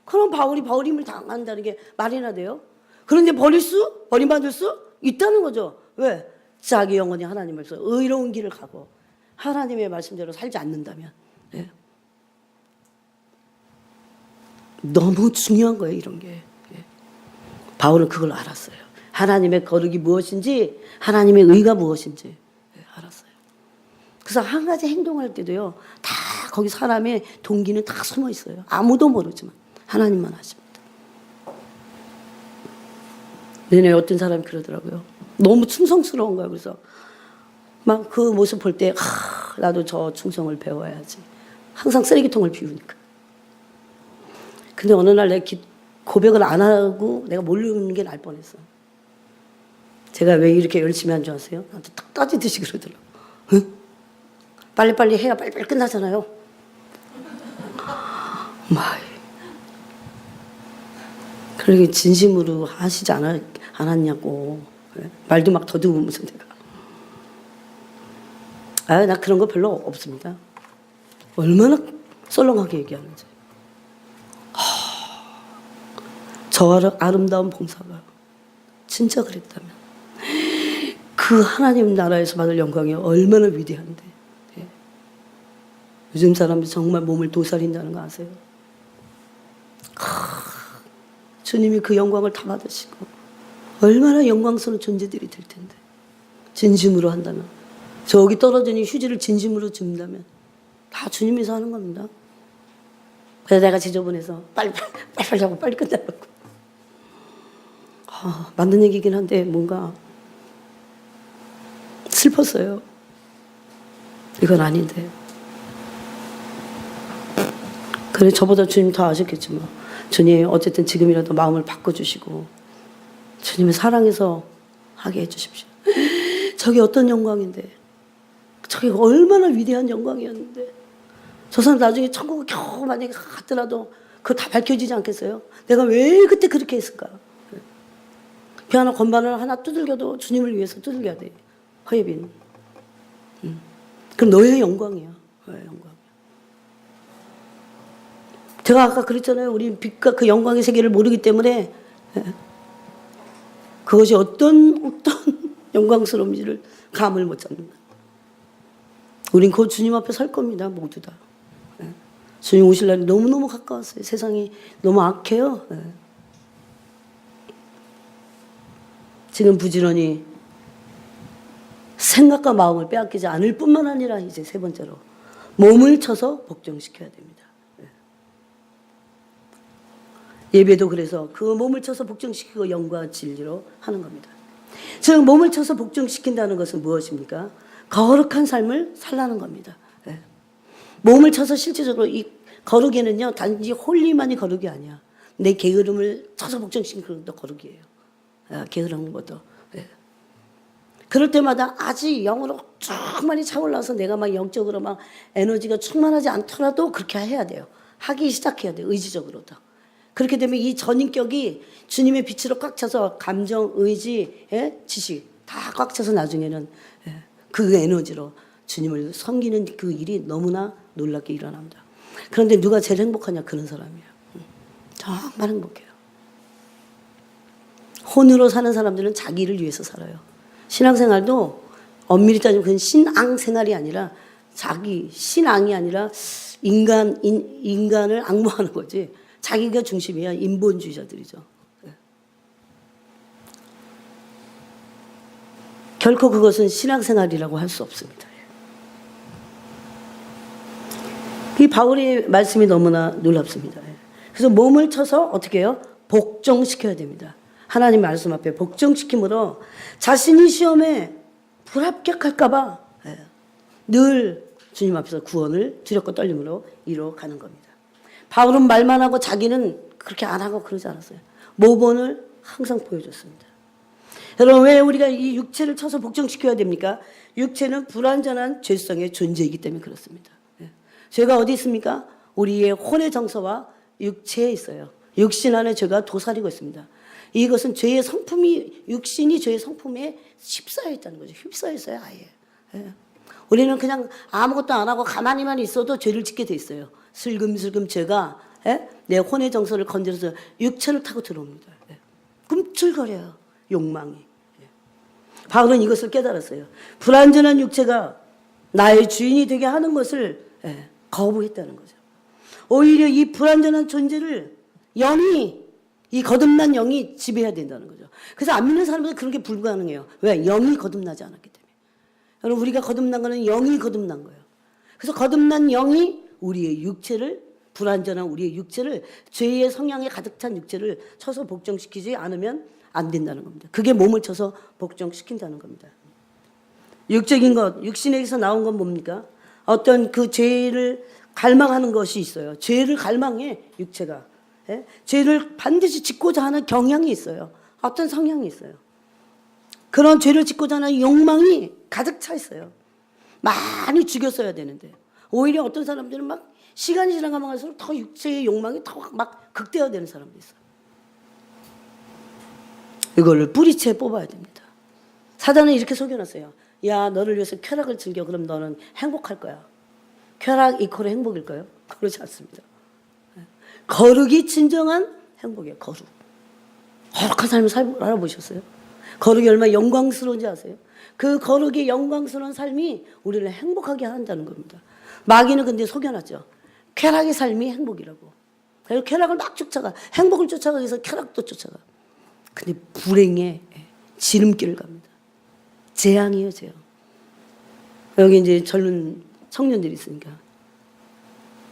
그럼 바울이 버림을 당한다는 게 말이나 돼요? 그런데 버림받을 수 있다는 거죠. 왜? 자기 영혼이 하나님으로서 의로운 길을 가고 하나님의 말씀대로 살지 않는다면. 네. 너무 중요한 거예요, 이런 게. 바울은 그걸 알았어요. 하나님의 거룩이 무엇인지, 하나님의 의가 무엇인지 알았어요. 그래서 한 가지 행동할 때도요, 다 거기 사람의 동기는 다 숨어 있어요. 아무도 모르지만 하나님만 아십니다. 내내 어떤 사람이 그러더라고요. 너무 충성스러운 거예요. 그래서 막 그 모습 볼 때 나도 저 충성을 배워야지. 항상 쓰레기통을 비우니까. 근데 어느 날 내가 고백을 안 하고 내가 모르는 게 날 뻔했어. 제가 왜 이렇게 열심히 한 줄 아세요? 나한테 딱 따지듯이 그러더라고. 응? 빨리빨리 해야 빨리빨리 끝나잖아요. 그러게 진심으로 하시지 않았냐고. 말도 막 더듬으면서 내가. 나 그런 거 별로 없습니다. 얼마나 썰렁하게 얘기하는지. 저 아름다운 봉사가 진짜 그랬다면 그 하나님 나라에서 받을 영광이 얼마나 위대한데. 요즘 사람들이 정말 몸을 도살린다는 거 아세요? 주님이 그 영광을 다 받으시고 얼마나 영광스러운 존재들이 될 텐데 진심으로 한다면 저기 떨어진 휴지를 진심으로 줍는다면 다 주님께서 하는 겁니다. 그래서 내가 지저분해서 빨리 하고 빨리 끝내려고. 맞는 얘기긴 한데 뭔가 슬펐어요. 이건 아닌데. 그래 저보다 주님 더 아셨겠지만 주님 어쨌든 지금이라도 마음을 바꿔주시고 주님의 사랑해서 하게 해주십시오. 저게 어떤 영광인데 저게 얼마나 위대한 영광이었는데 저 사람 나중에 천국을 겨우 만약에 갔더라도 그거 다 밝혀지지 않겠어요? 내가 왜 그때 그렇게 했을까? 피아노 건반을 하나 두들겨도 주님을 위해서 두들겨야 돼. 허예빈. 그럼 너의 영광이야. 너의 영광. 제가 아까 그랬잖아요. 우리 빛과 그 영광의 세계를 모르기 때문에 그것이 어떤 영광스러운지를 감을 못 잡는다. 우린 곧 주님 앞에 설 겁니다. 모두 다. 주님 오실 날이 너무너무 가까웠어요. 세상이 너무 악해요. 지금 부지런히 생각과 마음을 빼앗기지 않을 뿐만 아니라 이제 세 번째로 몸을 쳐서 복종시켜야 됩니다. 예배도 그래서 그 몸을 쳐서 복종시키고 영과 진리로 하는 겁니다. 즉 몸을 쳐서 복종시킨다는 것은 무엇입니까? 거룩한 삶을 살라는 겁니다. 몸을 쳐서 실제적으로 이 거룩에는요 단지 홀리만이 거룩이 아니야. 내 게으름을 쳐서 복종시키는 것도 거룩이에요. 게으른 것도. 그럴 때마다 아직 영으로 쭉 많이 차올라서 내가 막 영적으로 막 에너지가 충만하지 않더라도 그렇게 해야 돼요. 하기 시작해야 돼요. 의지적으로도. 그렇게 되면 이 전인격이 주님의 빛으로 꽉 차서 감정, 의지, 지식 다 꽉 차서 나중에는 그 에너지로 주님을 섬기는 그 일이 너무나 놀랍게 일어납니다. 그런데 누가 제일 행복하냐? 그런 사람이에요. 정말 행복해요. 혼으로 사는 사람들은 자기를 위해서 살아요. 신앙생활도 엄밀히 따지면 그건 신앙생활이 아니라 자기 신앙이 아니라 인간을 악모하는 거지. 자기가 중심이야. 인본주의자들이죠. 결코 그것은 신앙생활이라고 할 수 없습니다. 이 바울의 말씀이 너무나 놀랍습니다. 그래서 몸을 쳐서 어떻게 해요? 복종시켜야 됩니다. 하나님 말씀 앞에 복종시킴으로 자신이 시험에 불합격할까봐 늘 주님 앞에서 구원을 두렵고 떨림으로 이뤄가는 겁니다. 바울은 말만 하고 자기는 그렇게 안 하고 그러지 않았어요. 모본을 항상 보여줬습니다. 여러분 왜 우리가 이 육체를 쳐서 복종시켜야 됩니까? 육체는 불완전한 죄성의 존재이기 때문에 그렇습니다. 죄가 어디 있습니까? 우리의 혼의 정서와 육체에 있어요. 육신 안에 죄가 도사리고 있습니다. 이것은 죄의 성품이 육신이 죄의 성품에 휩싸여 있다는 거죠. 휩싸여 있어요 아예. 우리는 그냥 아무것도 안 하고 가만히만 있어도 죄를 짓게 돼 있어요. 슬금슬금 죄가 내 혼의 정서를 건드려서 육체를 타고 들어옵니다. 꿈틀거려요. 욕망이. 바울은 이것을 깨달았어요. 불완전한 육체가 나의 주인이 되게 하는 것을 거부했다는 거죠. 오히려 이 불완전한 존재를 영이 이 거듭난 영이 지배해야 된다는 거죠. 그래서 안 믿는 사람들은 그런 게 불가능해요. 왜? 영이 거듭나지 않았기 때문에. 여러분 우리가 거듭난 거는 영이 거듭난 거예요. 그래서 거듭난 영이 우리의 육체를 불완전한 우리의 육체를 죄의 성향에 가득 찬 육체를 쳐서 복종시키지 않으면 안 된다는 겁니다. 그게 몸을 쳐서 복종시킨다는 겁니다. 육적인 것, 육신에서 나온 건 뭡니까? 어떤 그 죄를 갈망하는 것이 있어요. 죄를 갈망해 육체가. 죄를 반드시 짓고자 하는 경향이 있어요. 어떤 성향이 있어요. 그런 죄를 짓고자 하는 욕망이 가득 차 있어요. 많이 죽였어야 되는데 오히려 어떤 사람들은 막 시간이 지나가면 갈수록 더 육체의 욕망이 더 막 극대화되는 사람도 있어요. 이걸 뿌리채 뽑아야 됩니다. 사단은 이렇게 속여놨어요. 야 너를 위해서 쾌락을 즐겨. 그럼 너는 행복할 거야. 쾌락 이퀄 행복일까요? 그렇지 않습니다. 거룩이 진정한 행복이에요. 거룩. 거룩한 삶을 알아보셨어요? 거룩이 얼마나 영광스러운지 아세요? 그 거룩의 영광스러운 삶이 우리를 행복하게 한다는 겁니다. 마귀는 근데 속여놨죠. 쾌락의 삶이 행복이라고. 그래서 쾌락을 막 쫓아가. 행복을 쫓아가기 위해서 쾌락도 쫓아가. 근데 불행의 지름길을 갑니다. 재앙이에요, 재앙. 여기 이제 젊은 청년들이 있으니까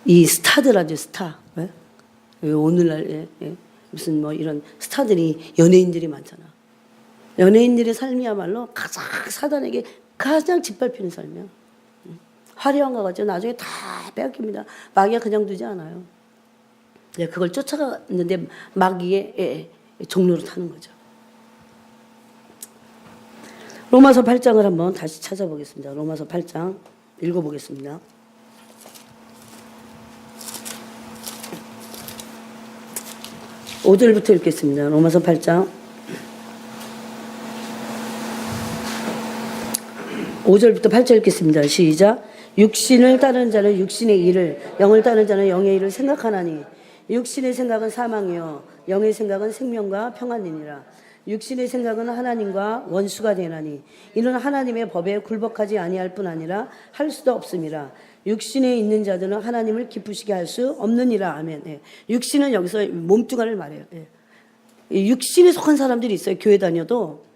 이 스타들하죠, 스타. 왜? 오늘날 무슨 뭐 이런 스타들이 연예인들이 많잖아. 연예인들의 삶이야말로 가장 사단에게 가장 짓밟히는 삶이야. 화려한 거 같죠. 나중에 다 빼앗깁니다. 마귀가 그냥 두지 않아요. 그걸 쫓아가는데 마귀의 종로로 타는 거죠. 로마서 8장을 한번 다시 찾아보겠습니다. 로마서 8장 읽어보겠습니다. 5절부터 읽겠습니다. 로마서 8장 5절부터 8절 읽겠습니다. 시작. 육신을 따르는 자는 육신의 일을, 영을 따르는 자는 영의 일을 생각하나니 육신의 생각은 사망이요 영의 생각은 생명과 평안이니라. 육신의 생각은 하나님과 원수가 되나니 이는 하나님의 법에 굴복하지 아니할 뿐 아니라 할 수도 없음이라. 육신에 있는 자들은 하나님을 기쁘시게 할 수 없느니라. 아멘. 예. 육신은 여기서 몸뚱아리를 말해요. 예. 육신에 속한 사람들이 있어요. 교회 다녀도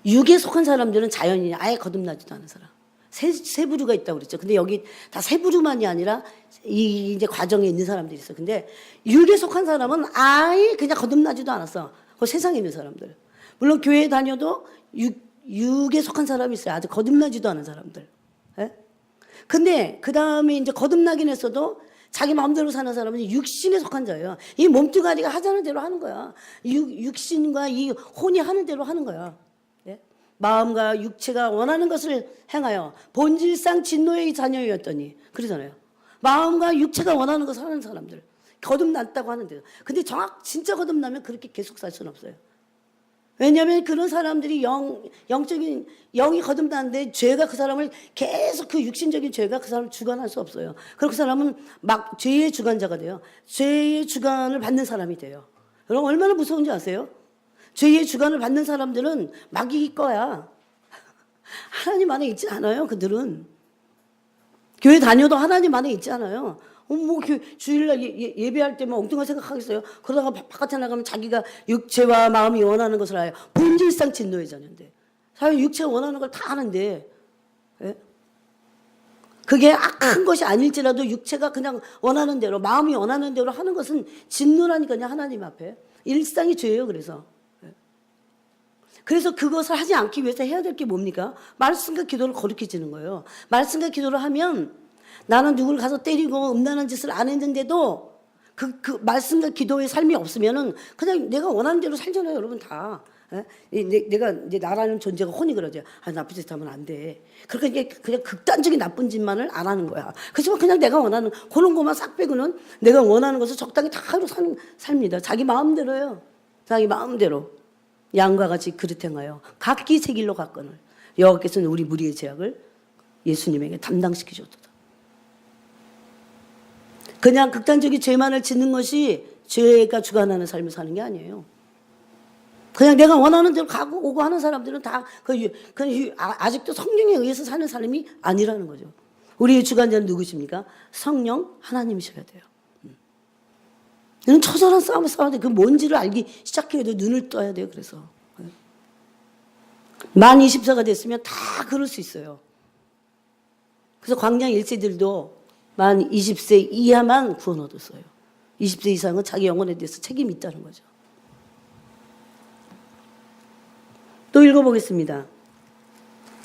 육에 속한 사람들은 자연인이 아예 거듭나지도 않은 사람. 세 부류가 있다고 그랬죠. 근데 여기 다 세 부류만이 아니라 이 이제 과정에 있는 사람들이 있어. 근데 육에 속한 사람은 아예 그냥 거듭나지도 않았어. 그 세상에 있는 사람들. 물론 교회 다녀도 육에 속한 사람이 있어요. 아직 거듭나지도 않은 사람들. 예? 근데 그 다음에 이제 거듭나긴 했어도 자기 마음대로 사는 사람은 육신에 속한 자예요. 이 몸뚱아리가 하자는 대로 하는 거야. 육신과 이 혼이 하는 대로 하는 거야. 예? 마음과 육체가 원하는 것을 행하여 본질상 진노의 자녀였더니 그러잖아요. 마음과 육체가 원하는 것을 하는 사람들. 거듭났다고 하는데요. 근데 진짜 거듭나면 그렇게 계속 살 수는 없어요. 왜냐하면 그런 사람들이 영적인 영이 거듭나는데 죄가 그 사람을 계속 그 육신적인 죄가 그 사람을 주관할 수 없어요. 그렇게 그 사람은 막 죄의 주관자가 돼요. 죄의 주관을 받는 사람이 돼요. 여러분 얼마나 무서운지 아세요? 죄의 주관을 받는 사람들은 마귀일 거야. 하나님 안에 있지 않아요. 그들은 교회 다녀도 하나님 안에 있지 않아요. 뭐 주일날 예배할 때만 엉뚱한 생각하겠어요. 그러다가 바깥에 나가면 자기가 육체와 마음이 원하는 것을 알아요. 본질상 진노의 자녀인데 사실 육체가 원하는 걸 다 하는데 예? 그게 악한 것이 아닐지라도 육체가 그냥 원하는 대로 마음이 원하는 대로 하는 것은 진노라니까요. 하나님 앞에 일상이 죄예요. 그래서 그것을 하지 않기 위해서 해야 될 게 뭡니까? 말씀과 기도를 거룩해지는 거예요. 말씀과 기도를 하면 나는 누구를 가서 때리고 음란한 짓을 안 했는데도 그 말씀과 기도의 삶이 없으면은 그냥 내가 원하는 대로 살잖아요, 여러분 다. 예? 내가 이제 나라는 존재가 혼이 그러죠. 아, 나쁜 짓 하면 안 돼. 그러니까 그냥 극단적인 나쁜 짓만을 안 하는 거야. 그렇지만 그냥 내가 원하는 그런 것만 싹 빼고는 내가 원하는 것을 적당히 다 하고 삽니다. 자기 마음대로요. 자기 마음대로. 양과 같이 그릇 행하여 각기 새 길로 갔거늘 여호와께서는 우리 무리의 죄악을 예수님에게 담당시키셨도다. 그냥 극단적인 죄만을 짓는 것이 죄가 주관하는 삶을 사는 게 아니에요. 그냥 내가 원하는 대로 가고 오고 하는 사람들은 다 아직도 성령에 의해서 사는 사람이 아니라는 거죠. 우리의 주관자는 누구십니까? 성령 하나님이셔야 돼요. 이건 처절한 싸움을 싸워야 돼. 그 뭔지를 알기 시작해야 돼. 눈을 떠야 돼요. 그래서 만 24가 됐으면 다 그럴 수 있어요. 그래서 광야 1세들도 만 20세 이하만 구원 얻었어요. 20세 이상은 자기 영혼에 대해서 책임이 있다는 거죠. 또 읽어보겠습니다.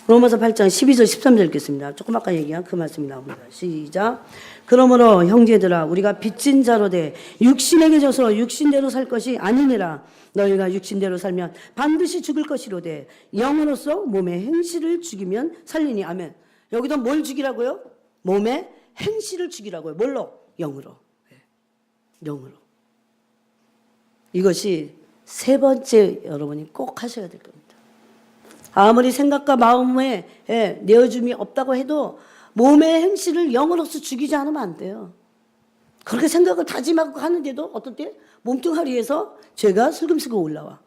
로마서 8장 12절 13절 읽겠습니다. 조금 아까 얘기한 그 말씀이 나옵니다. 시작. 그러므로 형제들아 우리가 빚진 자로 돼 육신에게 져서 육신대로 살 것이 아니니라. 너희가 육신대로 살면 반드시 죽을 것이로되 영으로서 몸의 행실을 죽이면 살리니. 아멘. 여기도 뭘 죽이라고요? 몸의 행실을 죽이라고요. 뭘로? 영으로. 영으로. 이것이 세 번째 여러분이 꼭 하셔야 될 겁니다. 아무리 생각과 마음에 내어줌이 없다고 해도 몸의 행실을 영으로서 죽이지 않으면 안 돼요. 그렇게 생각을 다짐하고 하는데도 어떤 때 몸뚱아리에서 죄가 슬금슬금 올라와.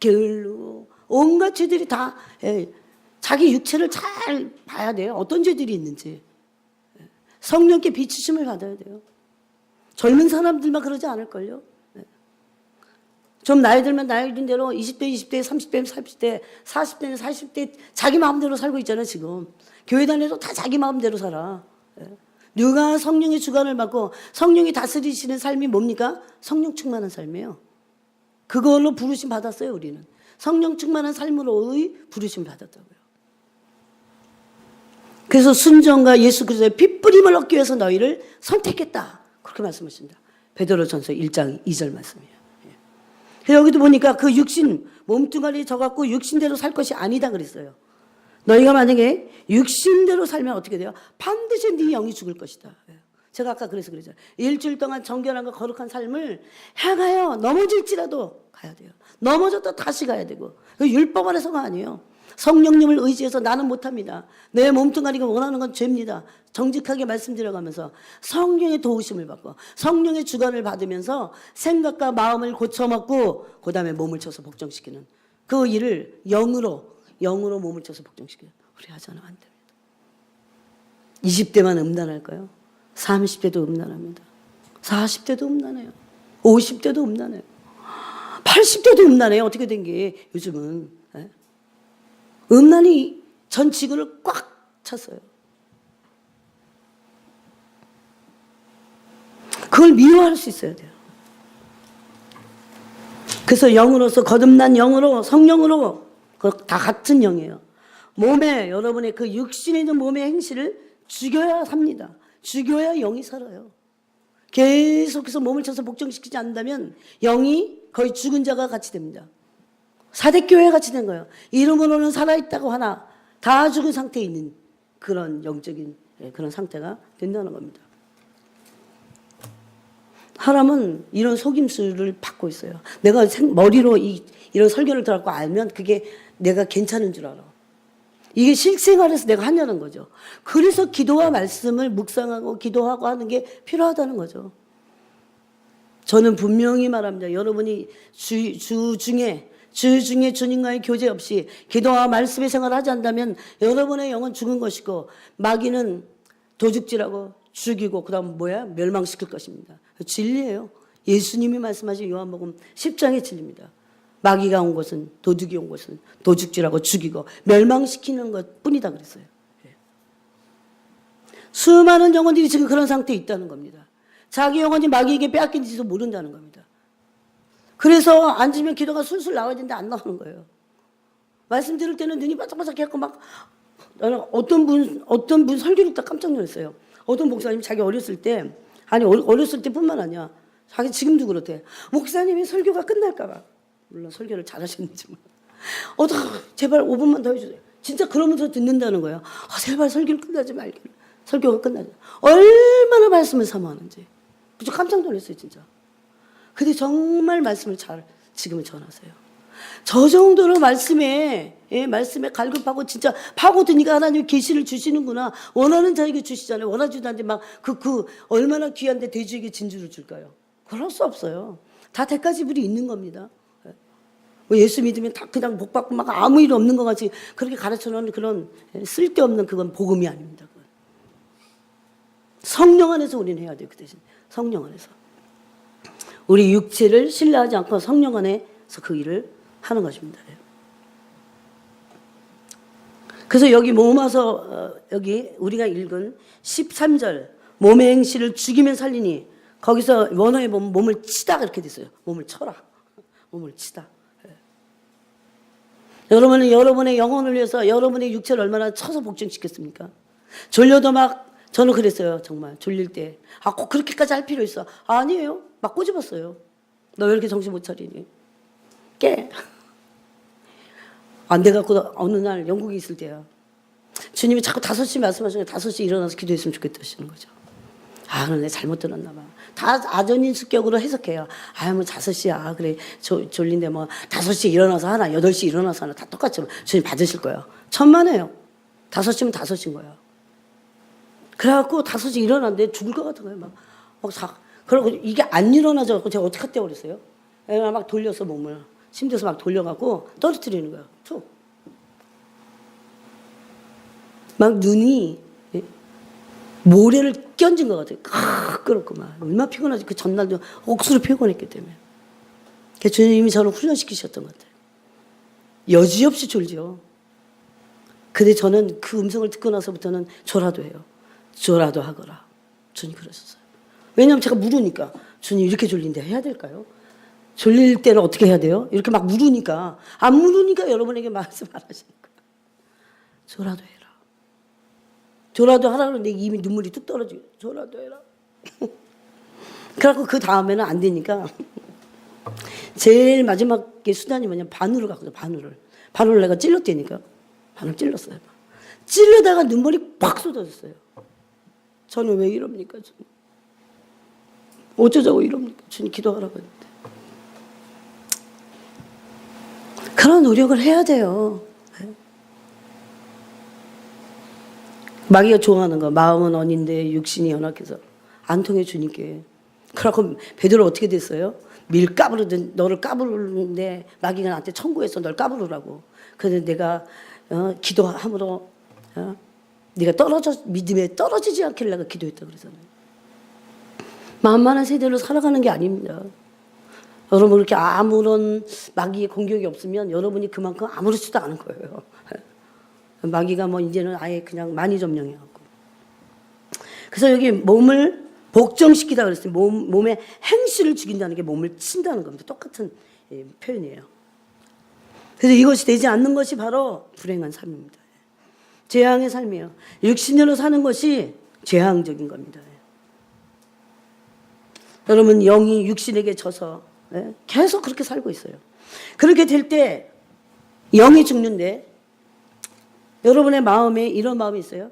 게을러 온갖 죄들이 다 자기 육체를 잘 봐야 돼요. 어떤 죄들이 있는지. 성령께 비추심을 받아야 돼요. 젊은 사람들만 그러지 않을걸요. 좀 나이 들면 나이 든 대로 20대, 20대, 30대, 30대, 40대는 40대 자기 마음대로 살고 있잖아요, 지금. 교회 다녀도 다 자기 마음대로 살아. 누가 성령의 주관을 받고 성령이 다스리시는 삶이 뭡니까? 성령 충만한 삶이에요. 그걸로 부르심 받았어요, 우리는. 성령 충만한 삶으로의 부르심 받았다고요. 그래서 순종과 예수 그리스도의 핏뿌림을 얻기 위해서 너희를 선택했다. 그렇게 말씀하십니다. 베드로전서 1장 2절 말씀이에요. 여기도 보니까 그 육신, 몸뚱아리에 져갖고 육신대로 살 것이 아니다 그랬어요. 너희가 만약에 육신대로 살면 어떻게 돼요? 반드시 네 영이 죽을 것이다. 제가 아까 그래서 그랬잖아요. 일주일 동안 정결한과 거룩한 삶을 향하여 넘어질지라도 가야 돼요. 넘어졌다 다시 가야 되고. 율법 안에서가 아니에요. 성령님을 의지해서 나는 못합니다. 내 몸뚱아리가 원하는 건 죄입니다. 정직하게 말씀드려가면서 성령의 도우심을 받고 성령의 주관을 받으면서 생각과 마음을 고쳐먹고 그 다음에 몸을 쳐서 복종시키는 그 일을 영으로 몸을 쳐서 복종시키는 우리 하자는 안 됩니다. 20대만 음란할까요? 30대도 음란합니다. 40대도 음란해요. 50대도 음란해요. 80대도 음란해요. 어떻게 된 게 요즘은. 네? 음란이 전 지구를 꽉 찼어요. 그걸 미워할 수 있어야 돼요. 그래서 영으로서 거듭난 영으로 성령으로 다 같은 영이에요. 몸에 여러분의 그 육신에 있는 몸의 행실을 죽여야 삽니다. 죽여야 영이 살아요. 계속해서 몸을 쳐서 복종시키지 않는다면 영이 거의 죽은 자가 같이 됩니다. 사대교회 같이 된 거예요. 이름으로는 살아있다고 하나 다 죽은 상태에 있는 그런 영적인 그런 상태가 된다는 겁니다. 사람은 이런 속임수를 받고 있어요. 내가 머리로 이런 설교를 들었고 알면 그게 내가 괜찮은 줄 알아. 이게 실생활에서 내가 하냐는 거죠. 그래서 기도와 말씀을 묵상하고 기도하고 하는 게 필요하다는 거죠. 저는 분명히 말합니다. 여러분이 주 중에 주님과의 교제 없이 기도와 말씀의 생활을 하지 않는다면 여러분의 영은 죽은 것이고 마귀는 도둑질하고 죽이고 그 다음 뭐야? 멸망시킬 것입니다. 진리예요. 예수님이 말씀하신 요한복음 10장의 진리입니다. 마귀가 온 것은 도둑이 온 것은 도둑질하고 죽이고 멸망시키는 것 뿐이다 그랬어요. 수많은 영혼들이 지금 그런 상태에 있다는 겁니다. 자기 영혼이 마귀에게 빼앗긴지도 모른다는 겁니다. 그래서 앉으면 기도가 술술 나와야 되는데 안 나오는 거예요. 말씀 들을 때는 눈이 바짝바짝 해갖고 막 나는 어떤 분 설교를 듣다 깜짝 놀랐어요. 어떤 목사님 자기 어렸을 때 아니 어렸을 때뿐만 아니야. 자기 지금도 그렇대. 목사님이 설교가 끝날까 봐. 물론 설교를 잘하셨는지만. 제발 5분만 더 해주세요. 진짜 그러면서 듣는다는 거예요. 제발 설교를 끝나지 말게. 설교가 끝나지. 얼마나 말씀을 사모하는지. 그저 깜짝 놀랐어요 진짜. 근데 정말 말씀을 잘 지금은 전하세요. 저 정도로 말씀에 갈급하고 진짜 파고드니까 하나님이 계시를 주시는구나. 원하는 자에게 주시잖아요. 원하지도 않는데 막 얼마나 귀한데 돼지에게 진주를 줄까요? 그럴 수 없어요. 다 대가지불이 있는 겁니다. 예수 믿으면 다 그냥 복 받고 막 아무 일 없는 것 같이 그렇게 가르쳐 놓는 그런 쓸데없는 그건 복음이 아닙니다. 그건. 성령 안에서 우리는 해야 돼요. 그 대신 성령 안에서. 우리 육체를 신뢰하지 않고 성령 안에서 그 일을 하는 것입니다. 그래서 여기 모아서 여기 우리가 읽은 13절 몸의 행실을 죽이면 살리니 거기서 원어에 보면 몸을 치다 그렇게 됐어요. 몸을 쳐라. 몸을 치다. 여러분은 여러분의 영혼을 위해서 여러분의 육체를 얼마나 쳐서 복종시켰습니까? 졸려도 막 저는 그랬어요. 정말 졸릴 때. 꼭 그렇게까지 할 필요 있어. 아니에요. 막 꼬집었어요. 너 왜 이렇게 정신 못 차리니? 깨. 안 돼갖고 어느 날 영국에 있을 때야. 주님이 자꾸 5시 말씀하시는 5시 일어나서 기도했으면 좋겠다 하시는 거죠. 그럼 내가 잘못 들었나 봐. 다 아전인 습격으로 해석해요. 뭐 5시야. 그래 졸린데 뭐 5시에 일어나서 하나 8시 일어나서 하나 다 똑같이 주님 받으실 거예요. 천만에요. 5시면 5시인 거야. 그래갖고 5시 일어났는데 죽을 것 같은 거예요. 그러고 이게 안 일어나죠. 제가 어떻게 했대요 그랬어요. 막 돌려서 몸을 침대에서 막 돌려갖고 떨어뜨리는 거야. 툭. 막 눈이 모래를 끼얹은 것 같아요. 그렇고 막 얼마나 피곤하지. 그 전날도 억수로 피곤했기 때문에. 주님이 저를 훈련시키셨던 것 같아요. 여지없이 졸죠. 근데 저는 그 음성을 듣고 나서부터는 조라도 해요. 조라도 하거라. 주님 그러셨어요. 왜냐하면 제가 물으니까 주님 이렇게 졸린데 해야 될까요? 졸릴 때는 어떻게 해야 돼요? 이렇게 막 물으니까 안 물으니까 여러분에게 말씀 안 하시는 거예요. 조라도 해라. 조라도 하라 그러는데 이미 눈물이 뚝 떨어지고 조라도 해라. 그래갖고 그 다음에는 안 되니까 제일 마지막에 수단이 뭐냐면 바늘을 갖고 바늘을 내가 찔렀다니까. 바늘 찔렀어요. 찔르다가 눈물이 팍 쏟아졌어요. 저는 왜 이럽니까? 주님. 어쩌자고 이럽니까? 주님 기도하라고 했는데. 그런 노력을 해야 돼요. 마귀가 좋아하는 거. 마음은 언인데 육신이 연약해서 안 통해 주니까. 그러고 베드로 어떻게 됐어요? 밀 너를 까부르는데 마귀가 나한테 청구해서 널 까부르라고. 그래서 내가 기도함으로 네가 믿음에 떨어지지 않기를 내가 기도했다 그러잖아요. 만만한 세대로 살아가는 게 아닙니다. 여러분 그렇게 아무런 마귀의 공격이 없으면 여러분이 그만큼 아무렇지도 않은 거예요. 마귀가 뭐 이제는 아예 그냥 많이 점령해갖고. 그래서 여기 몸을 복종시키다 그랬어요. 몸의 행실을 죽인다는 게 몸을 친다는 겁니다. 똑같은 표현이에요. 그래서 이것이 되지 않는 것이 바로 불행한 삶입니다. 재앙의 삶이에요. 육신으로 사는 것이 재앙적인 겁니다. 여러분 영이 육신에게 져서 계속 그렇게 살고 있어요. 그렇게 될 때 영이 죽는데 여러분의 마음에 이런 마음이 있어요.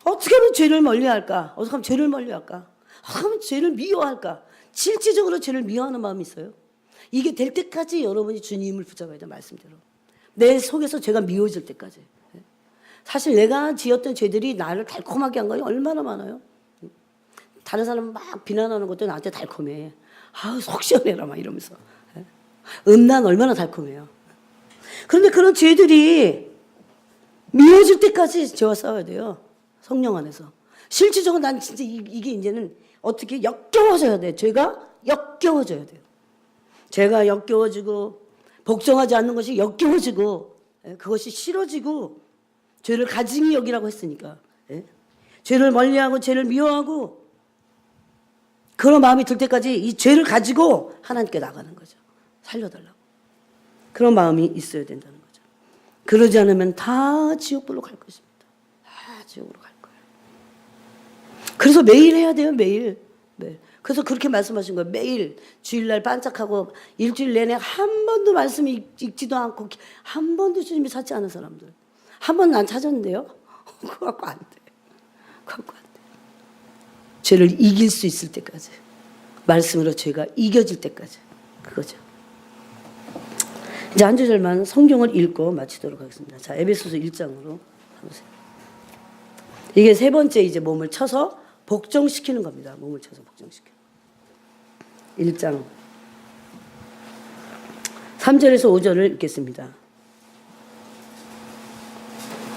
어떻게 하면 죄를 멀리할까? 어떻게 하면 죄를 멀리할까? 어떻게 하면 죄를 미워할까? 실질적으로 죄를 미워하는 마음이 있어요. 이게 될 때까지 여러분이 주님을 붙잡아야 돼요. 말씀대로. 내 속에서 죄가 미워질 때까지. 사실 내가 지었던 죄들이 나를 달콤하게 한 거니 얼마나 많아요. 다른 사람 막 비난하는 것도 나한테 달콤해. 속 시원해라 막 이러면서. 음란 얼마나 달콤해요. 그런데 그런 죄들이 미워질 때까지 죄와 싸워야 돼요. 성령 안에서. 실질적으로 난 진짜 이게 이제는 어떻게 역겨워져야 돼. 죄가 역겨워져야 돼요. 죄가 역겨워지고 복종하지 않는 것이 역겨워지고 그것이 싫어지고 죄를 가증히 여기라고 했으니까. 죄를 멀리하고 죄를 미워하고 그런 마음이 들 때까지 이 죄를 가지고 하나님께 나가는 거죠. 살려달라고. 그런 마음이 있어야 된다는 거죠. 그러지 않으면 다 지옥불로 갈 것입니다. 다 지옥으로 갈 거예요. 그래서 매일 해야 돼요. 매일. 그래서 그렇게 말씀하신 거예요. 매일 주일날 반짝하고 일주일 내내 한 번도 말씀 읽지도 않고 한 번도 주님이 찾지 않은 사람들. 한 번 난 찾았는데요. 그거 갖고 안 돼. 그거 갖고 안 돼. 죄를 이길 수 있을 때까지. 말씀으로 죄가 이겨질 때까지. 그거죠. 이제 한 주절만 성경을 읽고 마치도록 하겠습니다. 자, 에베소서 1장으로 가보세요. 이게 세 번째 이제 몸을 쳐서 복종시키는 겁니다. 몸을 쳐서 복종시키는. 1장 3절에서 5절을 읽겠습니다.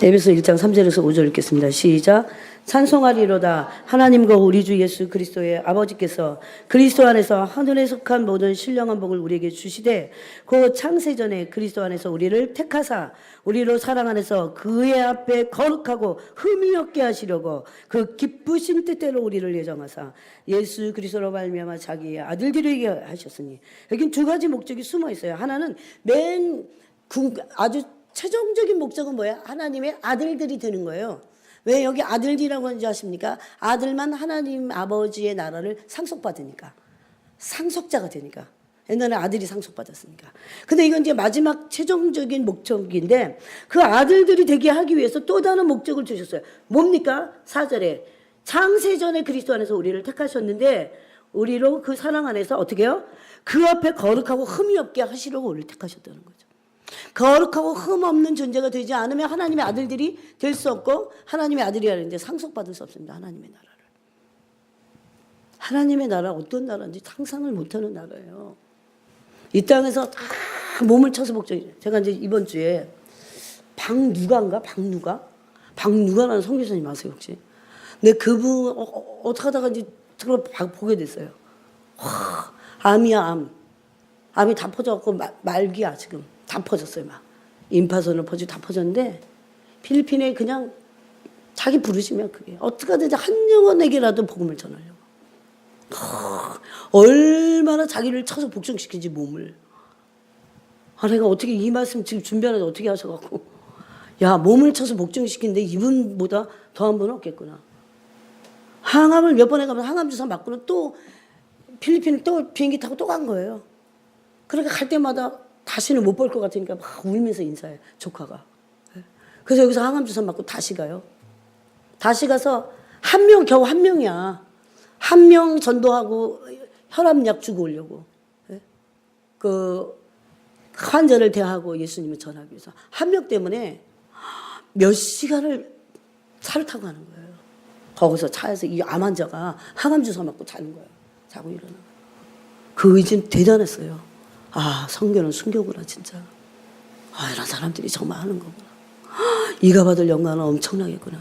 에베소 1장 3절에서 5절 읽겠습니다. 시작. 찬송하리로다 하나님과 우리 주 예수 그리스도의 아버지께서 그리스도 안에서 하늘에 속한 모든 신령한 복을 우리에게 주시되 그 창세전에 그리스도 안에서 우리를 택하사 우리로 사랑 안에서 그의 앞에 거룩하고 흠이 없게 하시려고 그 기쁘신 뜻대로 우리를 예정하사 예수 그리스도로 말미암아 자기의 아들들에게 하셨으니 여긴 두 가지 목적이 숨어 있어요. 하나는 아주 최종적인 목적은 뭐예요? 하나님의 아들들이 되는 거예요. 왜 여기 아들이라고 하는지 아십니까? 아들만 하나님 아버지의 나라를 상속받으니까. 상속자가 되니까. 옛날에 아들이 상속받았으니까. 근데 이건 이제 마지막 최종적인 목적인데 그 아들들이 되게 하기 위해서 또 다른 목적을 주셨어요. 뭡니까? 4절에 창세전에 그리스도 안에서 우리를 택하셨는데 우리로 그 사랑 안에서 어떻게 해요? 그 앞에 거룩하고 흠이 없게 하시려고 우리를 택하셨다는 거죠. 거룩하고 흠 없는 존재가 되지 않으면 하나님의 아들들이 될 수 없고 하나님의 아들이라는데 상속받을 수 없습니다. 하나님의 나라를. 하나님의 나라 어떤 나라인지 상상을 못하는 나라예요. 이 땅에서 다 몸을 쳐서 복종해요. 제가 이제 이번 주에 박누가라는 선교사님 아세요 혹시? 근데 그분 어떻게 하다가 이제 보게 됐어요. 암이야. 암이 다 퍼져갖고 말기야 지금. 다 퍼졌어요. 막 임파선을 퍼지고 다 퍼졌는데 필리핀에 그냥 자기 부르시면 그게 어떻게든지 한 영혼에게라도 복음을 전하려고 얼마나 자기를 쳐서 복종시키지 몸을. 내가 어떻게 이 말씀 지금 준비하는데 어떻게 하셔갖고 야 몸을 쳐서 복종시키는데 이분보다 더한 분은 없겠구나. 항암을 몇 번에 가면 항암 주사 맞고는 또 필리핀 또 비행기 타고 또 간 거예요. 그러니까 갈 때마다 다시는 못 볼 것 같으니까 막 울면서 인사해 조카가. 그래서 여기서 항암 주사 맞고 다시 가요. 다시 가서 겨우 한 명이야. 한 명 전도하고 혈압약 주고 오려고. 그 환자를 대하고 예수님을 전하기 위해서 한 명 때문에 몇 시간을 차를 타고 가는 거예요. 거기서 차에서 이 암 환자가 항암 주사 맞고 자는 거예요. 자고 일어나. 그 의지는 대단했어요. 아, 성교는 순교구나 진짜. 아, 이런 사람들이 정말 하는 거구나. 이가 받을 영광은 엄청나겠구나.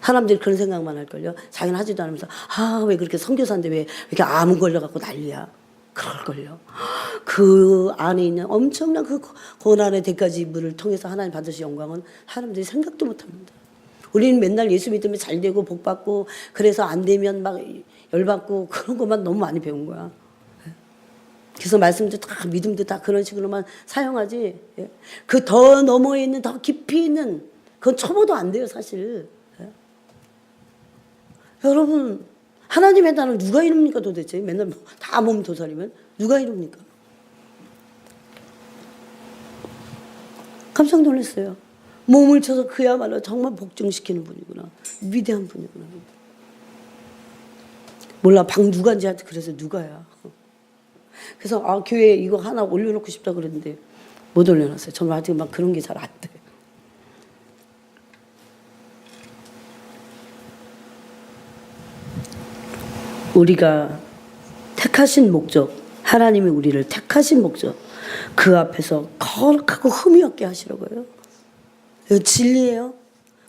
사람들이 그런 생각만 할걸요. 자기는 하지도 않으면서 아, 왜 그렇게 선교사인데 왜 이렇게 암 걸려갖고 난리야. 그럴걸요. 그 안에 있는 엄청난 그 고난의 대가지물을 통해서 하나님 받으신 영광은 사람들이 생각도 못합니다. 우리는 맨날 예수 믿으면 잘 되고 복 받고 그래서 안 되면 막 열받고 그런 것만 너무 많이 배운 거야. 그래서 말씀도 다 믿음도 다 그런 식으로만 사용하지. 그 더 너머에 있는 더 깊이 있는 그건 쳐봐도 안 돼요 사실. 여러분 하나님의 나라를 누가 이룹니까 도대체. 맨날 다 몸 도살이면 누가 이룹니까. 깜짝 놀랐어요. 몸을 쳐서 그야말로 정말 복종시키는 분이구나. 위대한 분이구나. 몰라 방 누가인지한테 그래서 누가야. 그래서 아 교회에 이거 하나 올려놓고 싶다 그랬는데 못 올려놨어요. 정말 아직 막 그런 게 잘 안 돼. 우리가 택하신 목적, 하나님이 우리를 택하신 목적, 그 앞에서 거룩하고 흠이 없게 하시려고요. 이거 진리예요.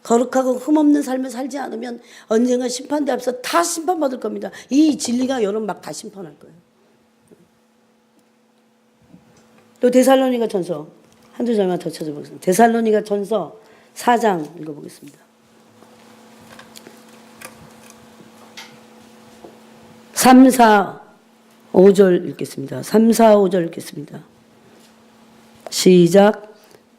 거룩하고 흠없는 삶을 살지 않으면 언젠가 심판대 앞에서 다 심판받을 겁니다. 이 진리가 여러분 막 다 심판할 거예요. 또 데살로니가 전서 한두 절만 더 찾아보겠습니다. 데살로니가 전서 4장 읽어보겠습니다. 3, 4, 5절 읽겠습니다. 3, 4, 5절 읽겠습니다. 시작.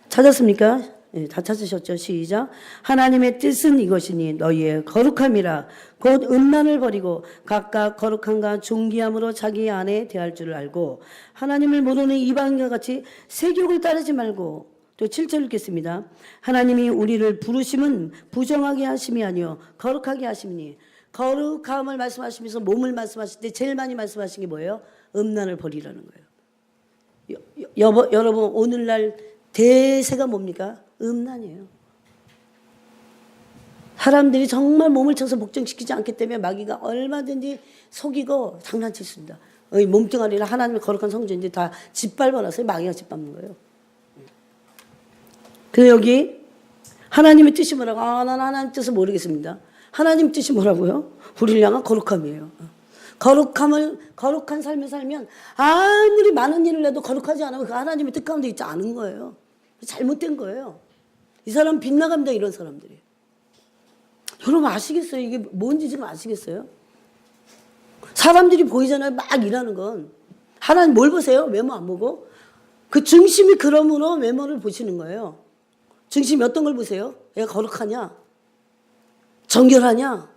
찾았습니까? 네, 다 찾으셨죠? 시작. 하나님의 뜻은 이것이니 너희의 거룩함이라 곧 음란을 버리고 각각 거룩함과 존귀함으로 자기 안에 대할 줄을 알고 하나님을 모르는 이방인과 같이 세욕을 따르지 말고 또 7절 읽겠습니다. 하나님이 우리를 부르심은 부정하게 하심이 아니요 거룩하게 하심이니 거룩함을 말씀하시면서 몸을 말씀하실 때 제일 많이 말씀하신 게 뭐예요? 음란을 버리라는 거예요. 여러분 오늘날 대세가 뭡니까? 음란이에요. 사람들이 정말 몸을 쳐서 복종시키지 않기 때문에 마귀가 얼마든지 속이고 장난칠 수 있습니다. 몸뚱아리를 하나님의 거룩한 성전인데 다 짓밟아놨어요. 마귀가 짓밟는 거예요. 그래서 여기 하나님의 뜻이 뭐라고? 아, 나는 하나님 뜻을 모르겠습니다. 하나님 뜻이 뭐라고요? 우리를 향한 거룩함이에요. 거룩한 삶을 살면 아무리 많은 일을 해도 거룩하지 않으면 그 하나님의 뜻 가운데 있지 않은 거예요. 잘못된 거예요. 이 사람 빗나갑니다. 이런 사람들이. 여러분 아시겠어요? 이게 뭔지 지금 아시겠어요? 사람들이 보이잖아요. 막 일하는 건. 하나님 뭘 보세요? 외모 안 보고? 그 중심이 그러므로 외모를 보시는 거예요. 중심이 어떤 걸 보세요? 얘가 거룩하냐? 정결하냐?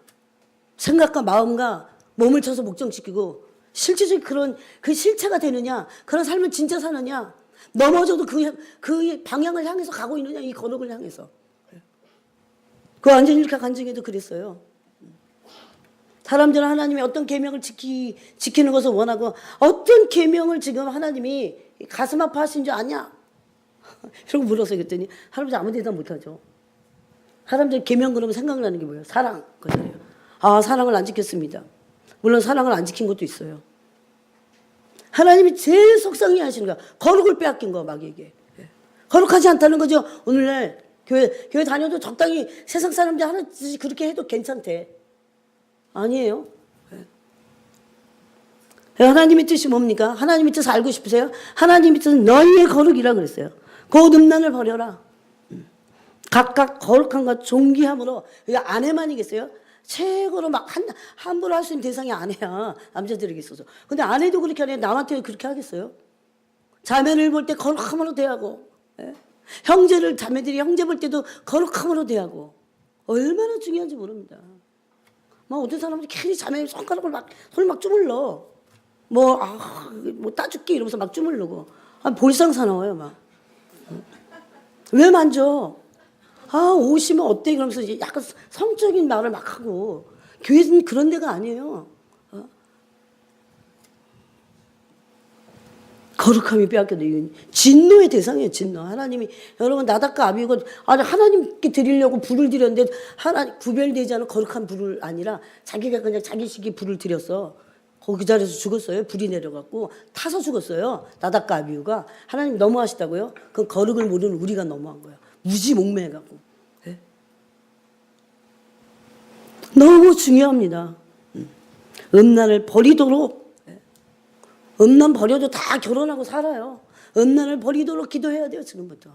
생각과 마음과 몸을 쳐서 복종시키고 실질적인 그런 그 실체가 되느냐? 그런 삶을 진짜 사느냐? 넘어져도 그 방향을 향해서 가고 있느냐? 이 거룩을 향해서. 그 완전히 이렇게 간증해도 그랬어요. 사람들은 하나님이 어떤 계명을 지키는 것을 원하고 어떤 계명을 지금 하나님이 가슴 아파하신 줄 아냐? 이러고 물어서 그랬더니 할아버지 아무 대답 못하죠. 사람들 계명 그러면 생각나는 게 뭐예요? 사랑 거잖아요. 아 사랑을 안 지켰습니다. 물론 사랑을 안 지킨 것도 있어요. 하나님이 제일 속상해 하시는 거야. 거룩을 빼앗긴 거 마귀에게. 거룩하지 않다는 거죠. 오늘날 교회 다녀도 적당히 세상 사람들 하나씩 그렇게 해도 괜찮대. 아니에요. 하나님의 뜻이 뭡니까? 하나님의 뜻을 알고 싶으세요? 하나님의 뜻은 너희의 거룩이라 그랬어요. 곧 음란을 버려라. 각각 거룩함과 존귀함으로 이게 아내만이겠어요? 최고로 막 함부로 할 수 있는 대상이 아내야. 남자들에게 있어서. 근데 아내도 그렇게 하네. 남한테 그렇게 하겠어요? 자매를 볼 때 거룩함으로 대하고, 예? 자매들이 형제 볼 때도 거룩함으로 대하고, 얼마나 중요한지 모릅니다. 막 어떤 사람들이 괜히 자매 손가락을 손을 막 주물러. 뭐 따줄게 이러면서 막 주물르고. 볼상 사나워요, 막. 왜 만져? 오시면 어때? 그러면서 이제 약간 성적인 말을 막 하고. 교회는 그런 데가 아니에요. 거룩함이 빼앗겨도 이건 진노의 대상이에요. 진노. 하나님이 여러분 나답과 아비고 아니 하나님께 드리려고 불을 드렸는데 하나 구별되지 않은 거룩한 불을 아니라 자기가 그냥 자기식이 불을 드렸어. 거기 그 자리에서 죽었어요. 불이 내려갖고 타서 죽었어요. 나답과 아비후가. 하나님 너무하시다고요? 그 거룩을 모르는 우리가 너무한 거예요. 무지 목매해갖고. 네? 너무 중요합니다. 음란을 버리도록. 네? 음란 버려도 다 결혼하고 살아요. 음란을 버리도록 기도해야 돼요. 지금부터.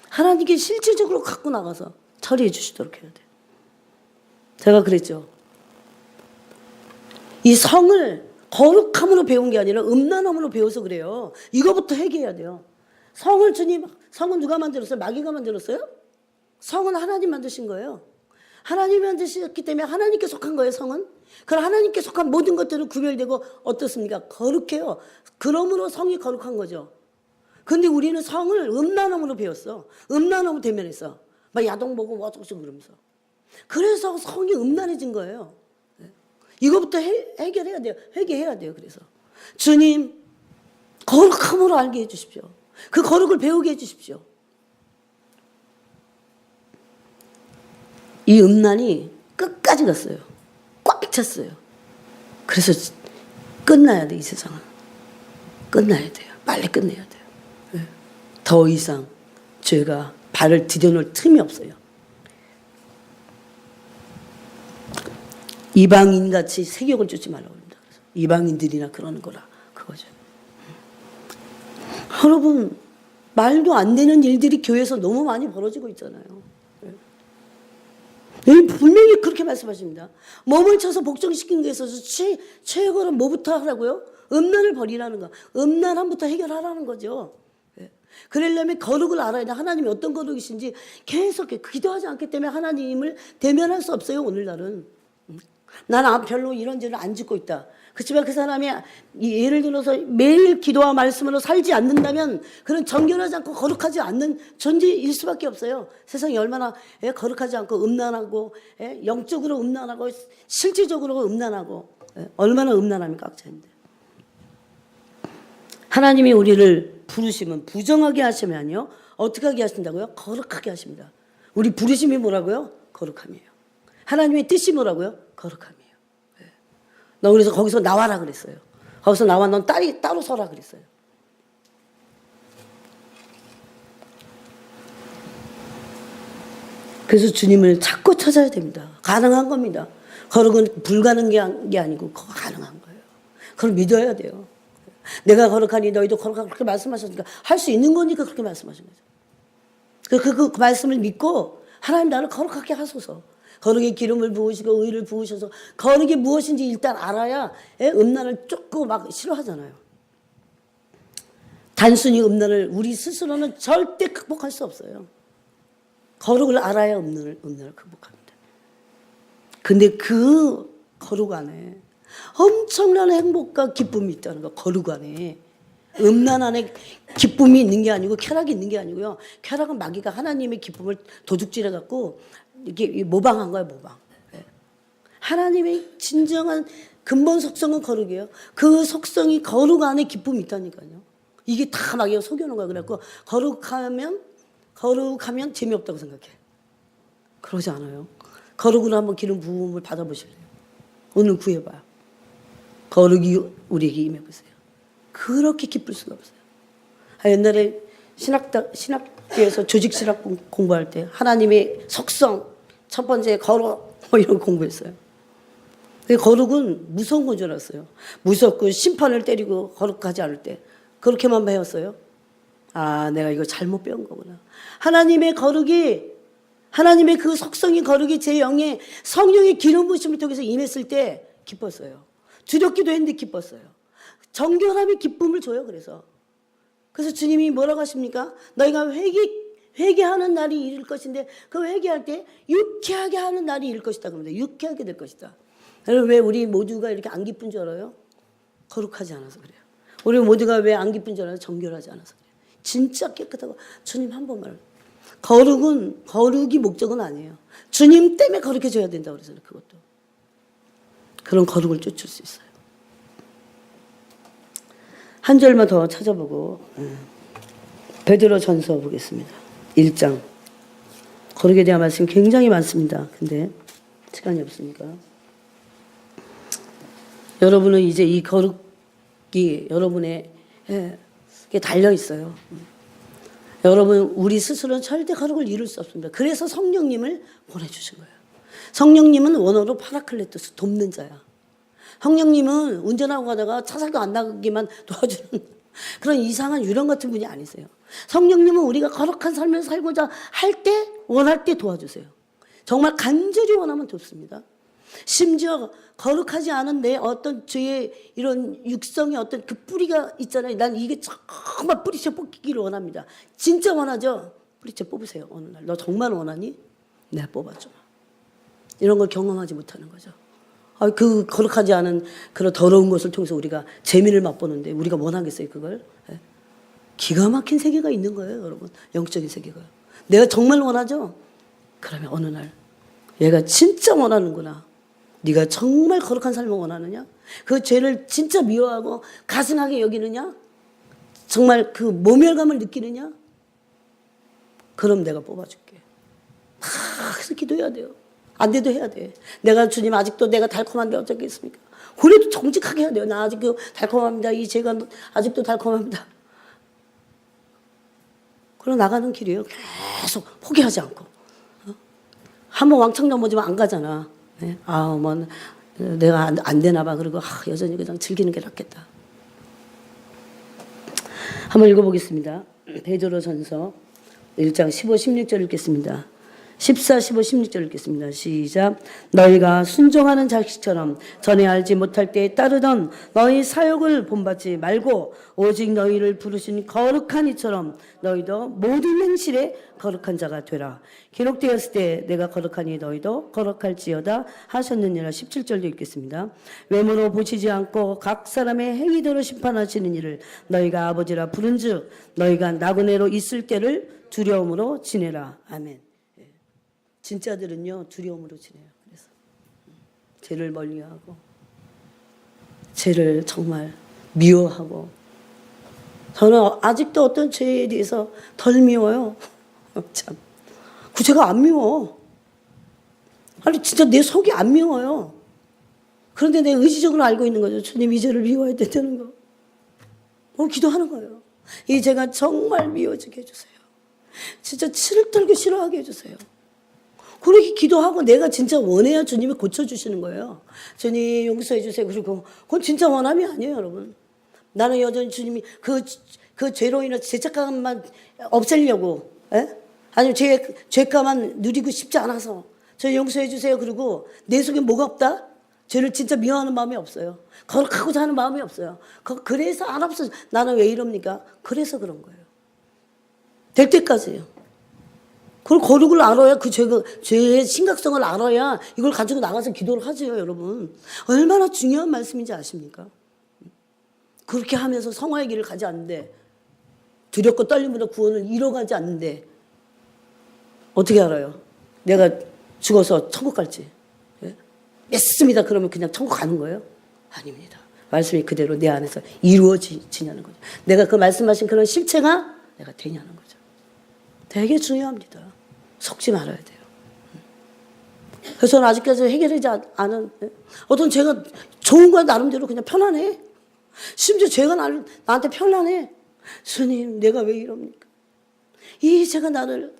하나님께 실질적으로 갖고 나가서 처리해 주시도록 해야 돼요. 제가 그랬죠. 이 성을 거룩함으로 배운 게 아니라 음란함으로 배워서 그래요. 이거부터 해결해야 돼요. 성을 주님, 성은 누가 만들었어요? 마귀가 만들었어요? 성은 하나님 만드신 거예요. 하나님이 만드셨기 때문에 하나님께 속한 거예요, 성은. 그럼 하나님께 속한 모든 것들은 구별되고 어떻습니까? 거룩해요. 그러므로 성이 거룩한 거죠. 근데 우리는 성을 음란함으로 배웠어. 음란함으로 대면했어. 막 야동 보고 어쩌고 그러면서. 그래서 성이 음란해진 거예요. 이거부터 해결해야 돼요. 회개해야 돼요. 그래서 주님 거룩함으로 알게 해주십시오. 그 거룩을 배우게 해주십시오. 이 음란이 끝까지 갔어요. 꽉 찼어요. 그래서 끝나야 돼. 이 세상은. 끝나야 돼요. 빨리 끝내야 돼요. 더 이상 죄가 발을 디뎌놓을 틈이 없어요. 이방인같이 세격을 쫓지 말라고 합니다. 그래서 이방인들이나 그러는 거라 그거죠. 여러분 말도 안 되는 일들이 교회에서 너무 많이 벌어지고 있잖아요. 여기 분명히 그렇게 말씀하십니다. 몸을 쳐서 복종시킨 게 있어서 최고는 뭐부터 하라고요? 음란을 버리라는 거. 음란함부터 해결하라는 거죠. 그러려면 거룩을 알아야 돼. 하나님이 어떤 거룩이신지 계속 기도하지 않기 때문에 하나님을 대면할 수 없어요. 오늘날은. 나는 별로 이런 죄를 안 짓고 있다. 그렇지만 그 사람이 예를 들어서 매일 기도와 말씀으로 살지 않는다면 그런 정결하지 않고 거룩하지 않는 존재일 수밖에 없어요. 세상이 얼마나 거룩하지 않고 음란하고 영적으로 음란하고 실질적으로 음란하고 얼마나 음란함이 꽉 차 있는데. 하나님이 우리를 부르시면 부정하게 하시면요. 어떻게 하게 하신다고요? 거룩하게 하십니다. 우리 부르심이 뭐라고요? 거룩함이에요. 하나님의 뜻이 뭐라고요? 거룩함이에요. 너 그래서 거기서 나와라 그랬어요. 거기서 나와 넌 따로 서라 그랬어요. 그래서 주님을 찾고 찾아야 됩니다. 가능한 겁니다. 거룩은 불가능한 게 아니고 가능한 거예요. 그걸 믿어야 돼요. 내가 거룩하니 너희도 거룩하고 그렇게 말씀하셨으니까 할 수 있는 거니까 그렇게 말씀하신 거죠. 그 말씀을 믿고 하나님 나를 거룩하게 하소서. 거룩의 기름을 부으시고 의를 부으셔서 거룩이 무엇인지 일단 알아야 음란을 쫓고 막 싫어하잖아요. 단순히 음란을 우리 스스로는 절대 극복할 수 없어요. 거룩을 알아야 음란을 극복합니다. 근데 그 거룩 안에 엄청난 행복과 기쁨이 있다는 거. 거룩 안에. 음란 안에 기쁨이 있는 게 아니고 쾌락이 있는 게 아니고요. 쾌락은 마귀가 하나님의 기쁨을 도둑질해 갖고 이게 모방한 거예요. 모방. 하나님의 진정한 근본 속성은 거룩이에요. 그 속성이 거룩 안에 기쁨이 있다니까요. 이게 다 마귀가 속여놓은 거예요. 그래갖고 거룩하면 재미없다고 생각해. 그러지 않아요. 거룩으로 한번 기름 부음을 받아보실래요? 오늘 구해봐요. 거룩이 우리에게 임해보세요. 그렇게 기쁠 수가 없어요. 옛날에 신학교에서 조직신학 공부할 때 하나님의 속성 첫 번째 거룩 이런 공부했어요. 거룩은 무서운 건 줄 알았어요. 무섭고 심판을 때리고 거룩하지 않을 때 그렇게만 배웠어요. 아, 내가 이거 잘못 배운 거구나. 하나님의 그 속성이 거룩이 제 영에 성령의 기름 부으심을 통해서 임했을 때 기뻤어요. 두렵기도 했는데 기뻤어요. 정결함이 기쁨을 줘요. 그래서 주님이 뭐라고 하십니까? 너희가 회개하는 날이 이를 것인데 그 회개할 때 유쾌하게 하는 날이 이를 것이다. 그럽니다. 유쾌하게 될 것이다. 여러분 왜 우리 모두가 이렇게 안 기쁜 줄 알아요? 거룩하지 않아서 그래요. 우리 모두가 왜 안 기쁜 줄 알아요? 정결하지 않아서 그래요. 진짜 깨끗하고 주님 한 번만. 거룩이 목적은 아니에요. 주님 때문에 거룩해져야 된다고 그러잖아요. 그것도. 그런 거룩을 쫓을 수 있어요. 한 절만 더 찾아보고 베드로 전서 보겠습니다. 1장. 거룩에 대한 말씀이 굉장히 많습니다. 근데 시간이 없으니까. 여러분은 이제 이 거룩이 여러분의 달려 있어요. 여러분, 우리 스스로는 절대 거룩을 이룰 수 없습니다. 그래서 성령님을 보내주신 거예요. 성령님은 원어로 파라클레토스, 돕는 자야. 성령님은 운전하고 가다가 차 사고 안 나가기만 도와주는 그런 이상한 유령 같은 분이 아니세요. 성령님은 우리가 거룩한 삶을 살고자 할 때, 원할 때 도와주세요. 정말 간절히 원하면 돕습니다. 심지어 거룩하지 않은 내 어떤 죄의 이런 육성의 어떤 그 뿌리가 있잖아요. 난 이게 정말 뿌리채 뽑기를 원합니다. 진짜 원하죠? 뿌리채 뽑으세요. 어느 날. 너 정말 원하니? 내가 뽑아줘. 이런 걸 경험하지 못하는 거죠. 그 거룩하지 않은 그런 더러운 것을 통해서 우리가 재미를 맛보는데 우리가 원하겠어요, 그걸? 기가 막힌 세계가 있는 거예요, 여러분. 영적인 세계가. 내가 정말 원하죠? 그러면 어느 날 얘가 진짜 원하는구나. 네가 정말 거룩한 삶을 원하느냐? 그 죄를 진짜 미워하고 가증하게 여기느냐? 정말 그 모멸감을 느끼느냐? 그럼 내가 뽑아줄게. 그래서 기도해야 돼요. 안 돼도 해야 돼. 내가 주님 아직도 내가 달콤한데 어쩌겠습니까? 그래도 정직하게 해야 돼요. 나 아직도 달콤합니다. 이 죄가 아직도 달콤합니다. 그러고 나가는 길이에요. 계속 포기하지 않고. 한번 왕창 넘어지면 안 가잖아. 뭐 내가 안 되나 봐. 그리고 여전히 그냥 즐기는 게 낫겠다. 한번 읽어보겠습니다. 베드로 전서 1장 15, 16절 읽겠습니다. 14, 15, 16절 읽겠습니다. 시작. 너희가 순종하는 자식처럼 전에 알지 못할 때에 따르던 너희 사욕을 본받지 말고 오직 너희를 부르신 거룩한 이처럼 너희도 모든 행실에 거룩한 자가 되라. 기록되었을 때 내가 거룩하니 너희도 거룩할지어다 하셨느니라. 17절도 읽겠습니다. 외모로 보시지 않고 각 사람의 행위대로 심판하시는 이를 너희가 아버지라 부른즉 너희가 나그네로 있을 때를 두려움으로 지내라. 아멘. 진짜들은요 두려움으로 지내요. 그래서 죄를 멀리하고 죄를 정말 미워하고 저는 아직도 어떤 죄에 대해서 덜 미워요. 참, 그 죄가 안 미워. 아니 진짜 내 속이 안 미워요. 그런데 내가 의지적으로 알고 있는 거죠. 주님 이 죄를 미워야 된다는 거. 기도하는 거예요. 이 죄가 정말 미워지게 해주세요. 진짜 치를 떨고 싫어하게 해주세요. 그렇게 기도하고 내가 진짜 원해야 주님이 고쳐주시는 거예요. 주님 용서해 주세요. 그리고 그건 진짜 원함이 아니에요, 여러분. 나는 여전히 주님이 그 죄로 인해서 죄책감만 없애려고, 아니면 죄가만 누리고 싶지 않아서 저 용서해 주세요. 그리고 내 속에 뭐가 없다? 죄를 진짜 미워하는 마음이 없어요. 거룩하고자 하는 마음이 없어요. 그래서 안 없어. 나는 왜 이럽니까? 그래서 그런 거예요. 될 때까지요. 그걸 거룩을 알아야 그 죄의 심각성을 알아야 이걸 가지고 나가서 기도를 하죠, 여러분. 얼마나 중요한 말씀인지 아십니까? 그렇게 하면서 성화의 길을 가지 않는데 두렵고 떨림보다 구원을 이뤄가지 않는데 어떻게 알아요? 내가 죽어서 천국 갈지. 믿습니다. 그러면 그냥 천국 가는 거예요? 아닙니다. 말씀이 그대로 내 안에서 이루어지냐는 거죠. 내가 그 말씀하신 그런 실체가 내가 되냐는 거죠. 되게 중요합니다. 속지 말아야 돼요. 그래서 저는 아직까지 해결하지 않은 어떤 죄가 좋은 건 나름대로 그냥 편안해. 심지어 죄가 나한테 편안해. 주님 내가 왜 이럽니까? 이 죄가 나를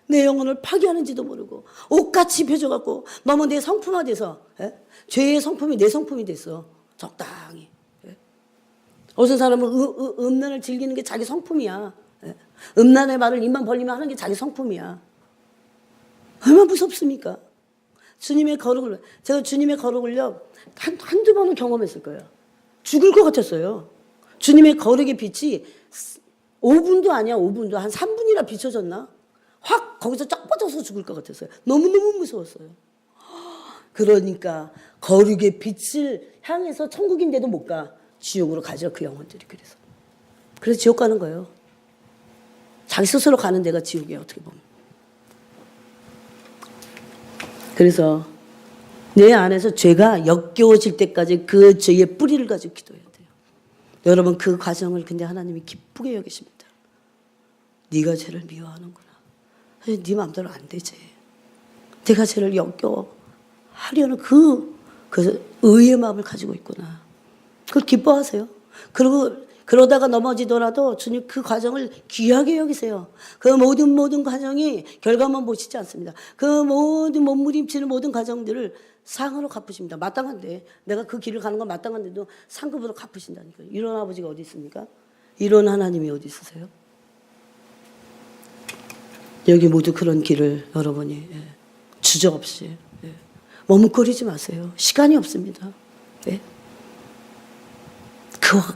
내 영혼을 파괴하는지도 모르고 옷같이 입혀져갖고 너무 내 성품화돼서 죄의 성품이 내 성품이 됐어. 적당히. 어떤 사람은 음란을 즐기는 게 자기 성품이야. 음란의 말을 입만 벌리면 하는 게 자기 성품이야. 얼마나 무섭습니까? 주님의 거룩을, 제가 주님의 거룩을요, 한두 번은 경험했을 거예요. 죽을 것 같았어요. 주님의 거룩의 빛이 5분도 아니야, 5분도. 한 3분이나 비춰졌나? 확 거기서 쫙 뻗어서 죽을 것 같았어요. 너무너무 무서웠어요. 그러니까 거룩의 빛을 향해서 천국인데도 못 가. 지옥으로 가죠, 그 영혼들이. 그래서 지옥 가는 거예요. 자기 스스로 가는 데가 지옥이에요, 어떻게 보면. 그래서 내 안에서 죄가 역겨워질 때까지 그 죄의 뿌리를 가지고 기도해야 돼요. 여러분 그 과정을 근데 하나님이 기쁘게 여기십니다. 네가 죄를 미워하는구나. 네 마음대로 안 되지. 내가 죄를 역겨하려는 그 의의 마음을 가지고 있구나. 그걸 기뻐하세요. 그리고 그러다가 넘어지더라도 주님 그 과정을 귀하게 여기세요. 그 모든 과정이 결과만 보시지 않습니다. 그 모든 몸부림치는 모든 과정들을 상으로 갚으십니다. 마땅한데 내가 그 길을 가는 건 마땅한데도 상급으로 갚으신다니까요. 이런 아버지가 어디 있습니까? 이런 하나님이 어디 있으세요? 여기 모두 그런 길을 여러분이 주저없이 머뭇거리지 마세요. 시간이 없습니다.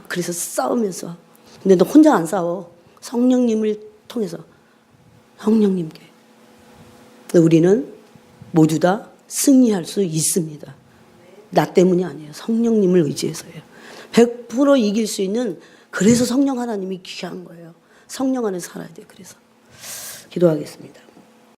그래서 싸우면서 근데 너 혼자 안 싸워. 성령님을 통해서 성령님께 우리는 모두 다 승리할 수 있습니다. 나 때문이 아니에요. 성령님을 의지해서예요. 100% 이길 수 있는 그래서 성령 하나님이 귀한 거예요. 성령 안에 살아야 돼요. 그래서 기도하겠습니다.